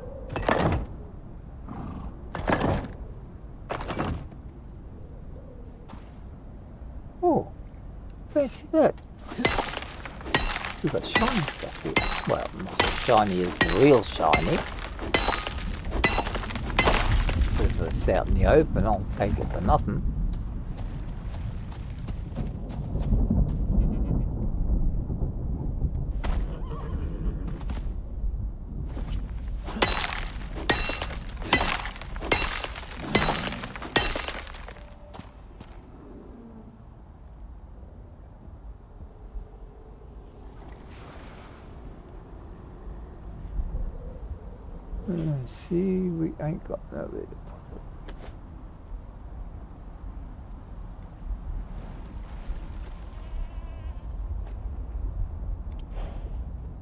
Oh, fancy that. We've got shiny stuff here. Well, not as shiny as the real shiny. If it's out in the open, I'll take it for nothing. See, we ain't got no way to put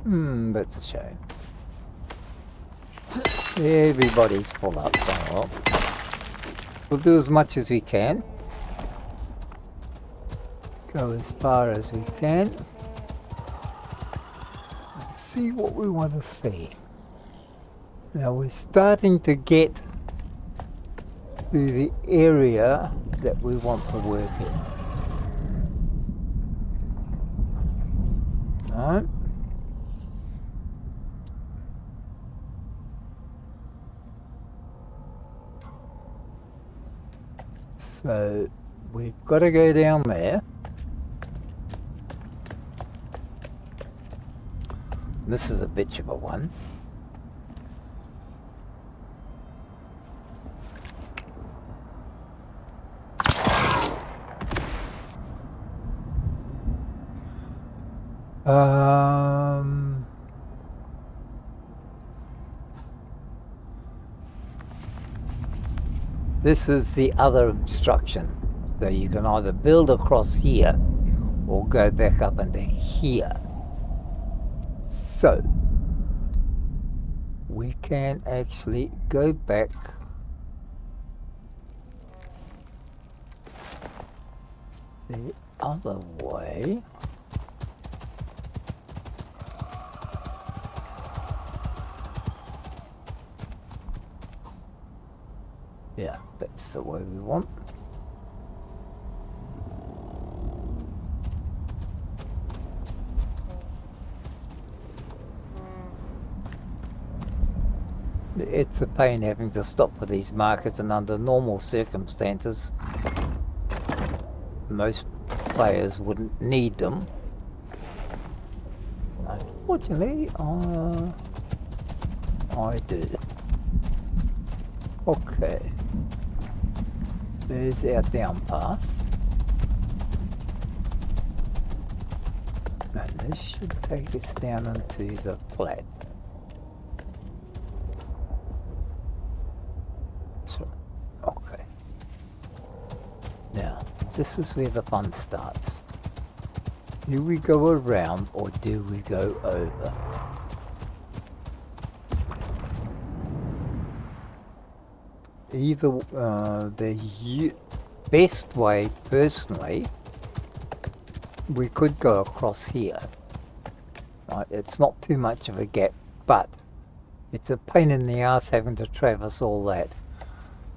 it. That's a shame. Everybody's full up. Oh, we'll do as much as we can. Go as far as we can. see what we want to see. Now we're starting to get to the area that we want to work in. Alright. So we've got to go down there. This is a bitch of a one. This is the other obstruction. So you can either build across here or go back up into here. So we can actually go back the other way. Yeah, that's the way we want. It's a pain having to stop for these markers, and under normal circumstances most players wouldn't need them. Unfortunately, I do. Okay, there's our down path, and this should take us down into the flat. So, okay. Now, this is where the fun starts. Do we go around or do we go over? Either the best way, personally, we could go across here. Right, it's not too much of a gap, but it's a pain in the ass having to traverse all that.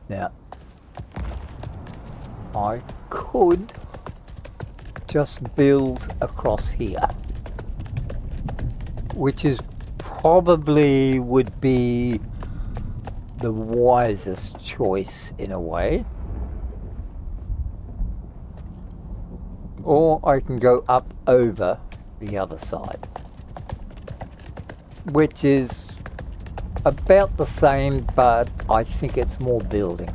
Now, I could just build across here, which is probably would be the wisest choice in a way. Or I can go up over the other side, which is about the same, but I think it's more building.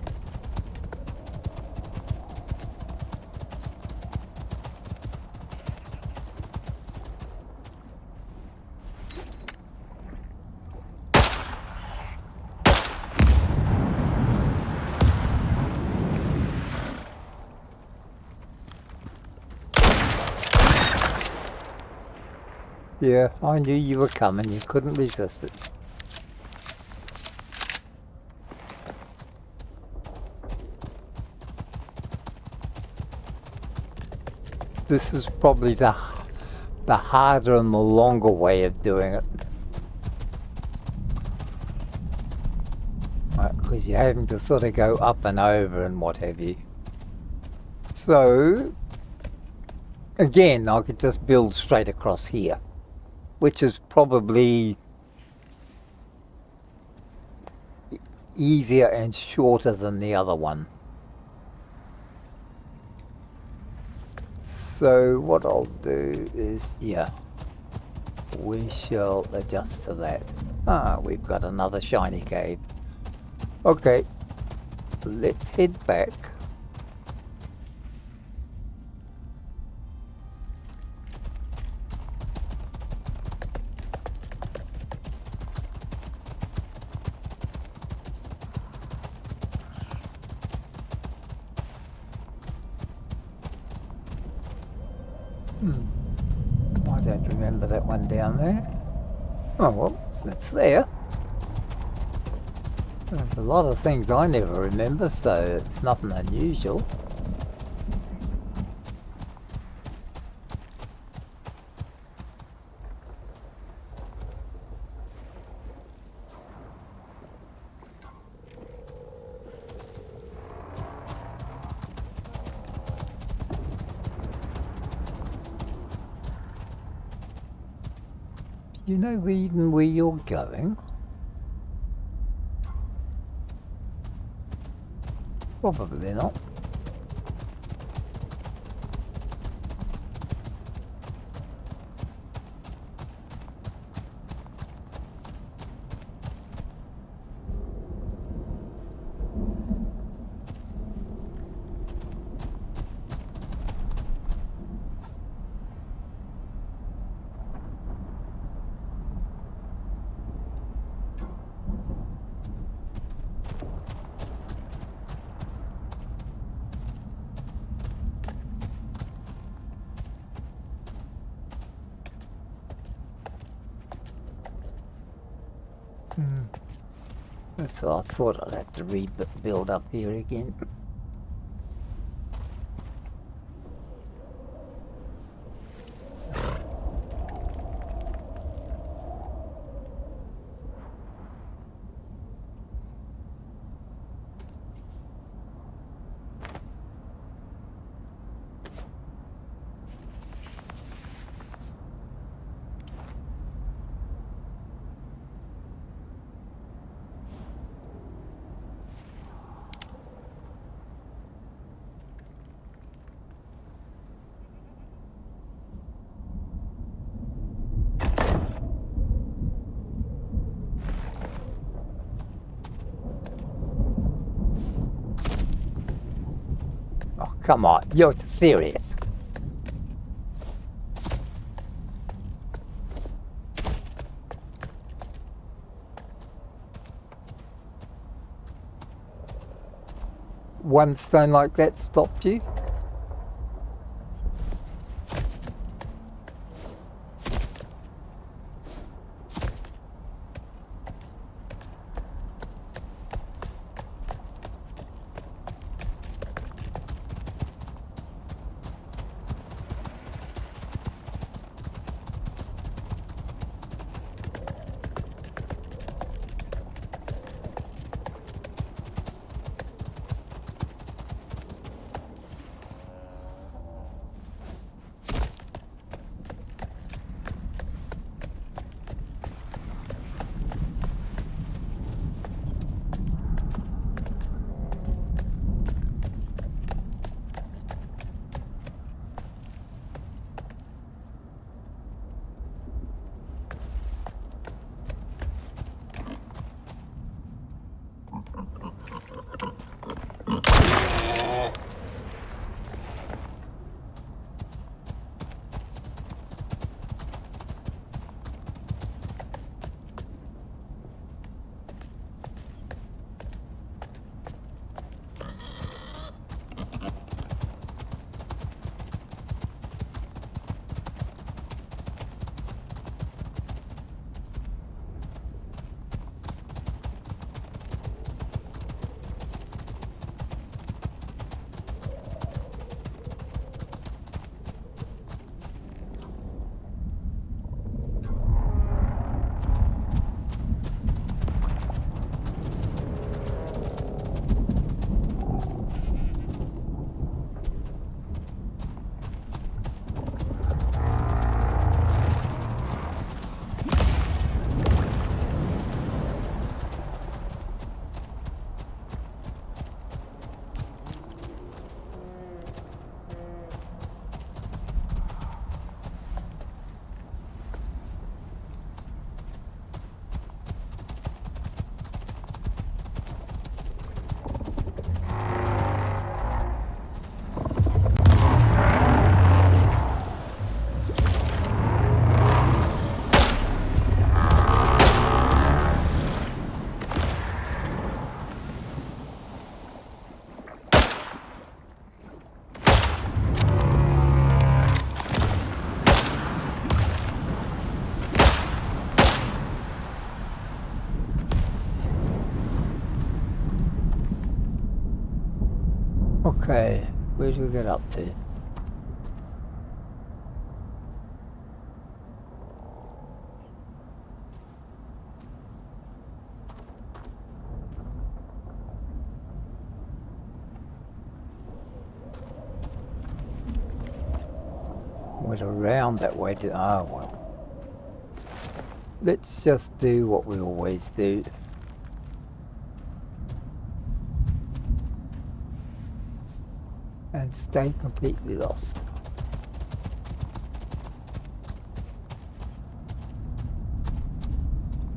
Yeah, I knew you were coming, you couldn't resist it. This is probably the harder and the longer way of doing it. Because you're having to sort of go up and over and what have you. So, again, I could just build straight across here, which is probably easier and shorter than the other one. So what I'll do is, yeah, we shall adjust to that. Ah, we've got another shiny cave. Okay, let's head back. I don't remember that one down there. Oh well, it's there. There's a lot of things I never remember, so it's nothing unusual. You know even where you're going? Probably not. So I thought I'd have to rebuild up here again. Oh, come on, you're serious. One stone like that stopped you? Okay, where should we get up to? Went around that way to, oh well. Let's just do what we always do. And stay completely lost.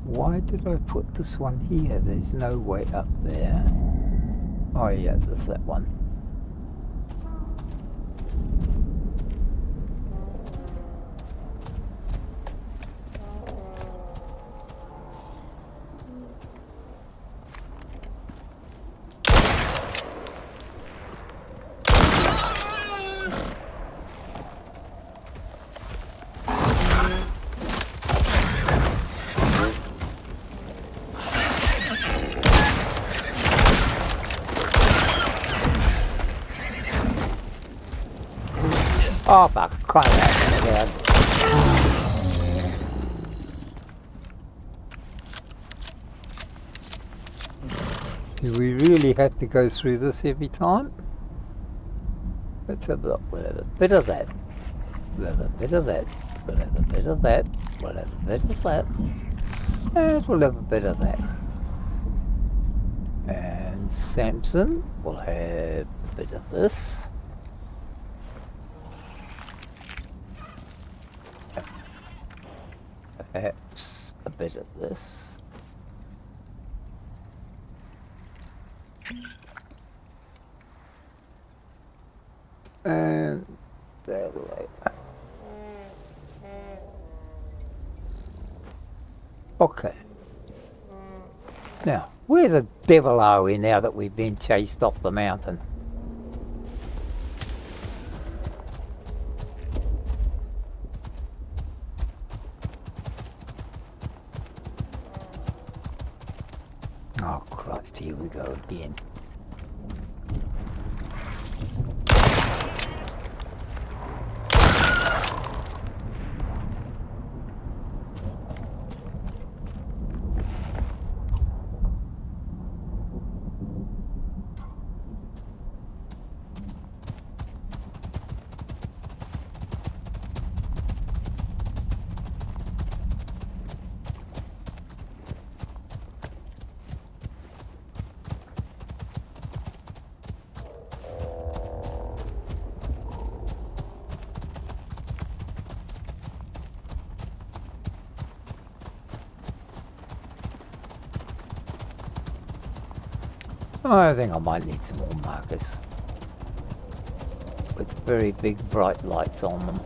Why did I put this one here? There's no way up there. Oh yeah, there's that one. Oh, for crying out loud. Do we really have to go through this every time? Let's have a look. We'll have a bit of that. We'll have a bit of that. We'll have a bit of that. We'll have a bit of that. And we'll have a bit of that. And Samson will have a bit of this. Perhaps a bit of this. And there we go. Okay. Now, where the devil are we now that we've been chased off the mountain? Oh Christ, here we go again. I think I might need some more markers with very big bright lights on them.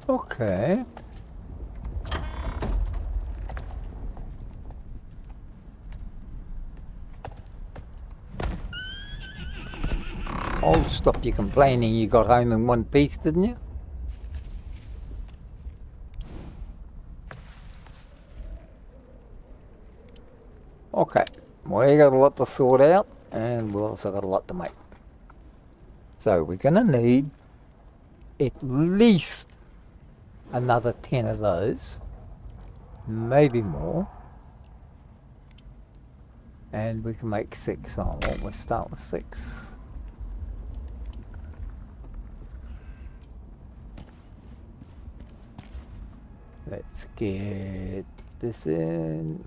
Okay. I'll stop you complaining you got home in one piece, didn't you? Okay, we got a lot to sort out, and we've also got a lot to make. So we're going to need at least another 10 of those, maybe more. And we can make 6. Oh, well, we'll start with 6. Let's get this in.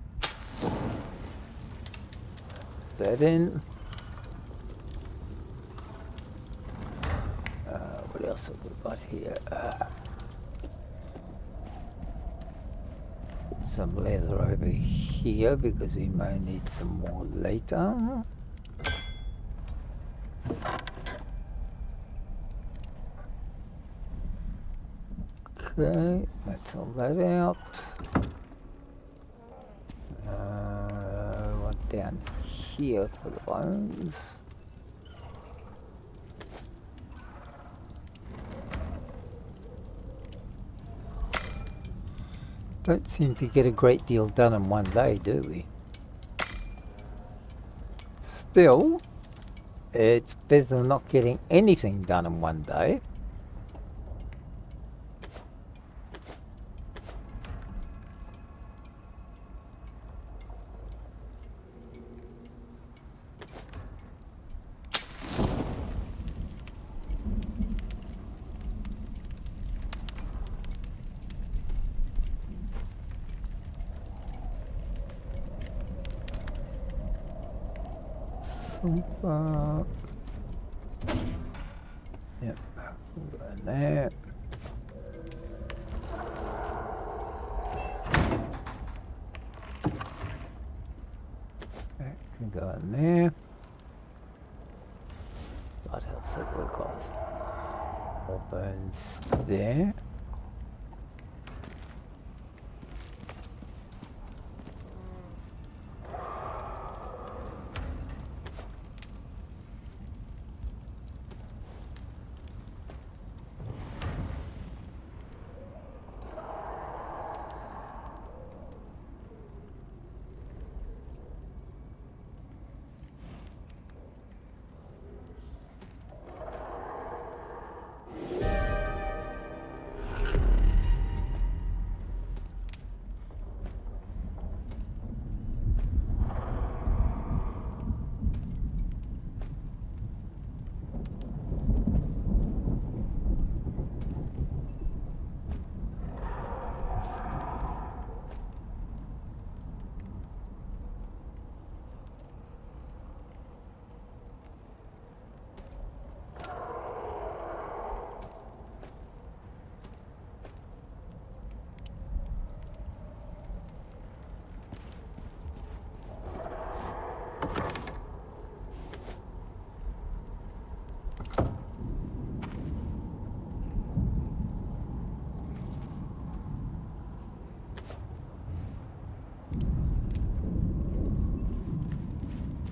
That in. What else have we got here? Some leather over here because we may need some more later. Okay, that's all that out. One down here for the bones. Don't seem to get a great deal done in one day, do we? Still, it's better than not getting anything done in one day. silver. Yep, go in there. That can go in there. What else have we got? More bones there.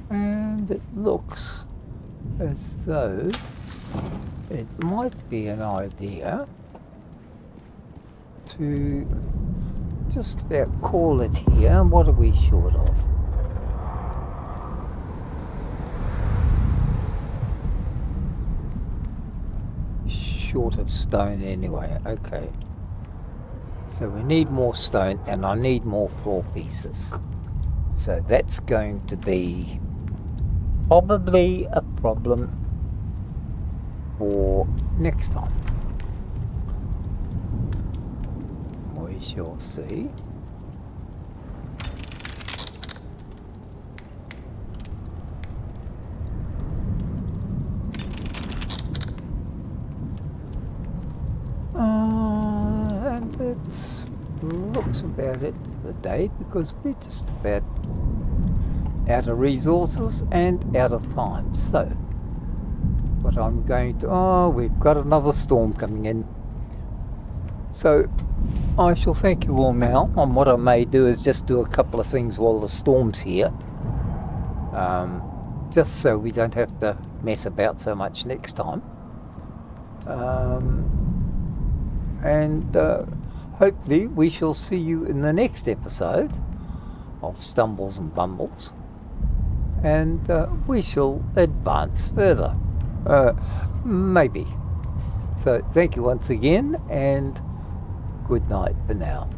And it looks as though it might be an idea to just about call it here. What are we short of? Short of stone anyway. Okay. So we need more stone and I need more floor pieces. So that's going to be probably a problem for next time. We shall see. And it looks about it for the day because we're just about out of resources and out of time. So what I'm going to, we've got another storm coming in. So I shall thank you all now. And what I may do is just do a couple of things while the storm's here. Just so we don't have to mess about so much next time. And hopefully we shall see you in the next episode of Stumbles and Bumbles. And we shall advance further. Maybe. So thank you once again and good night for now.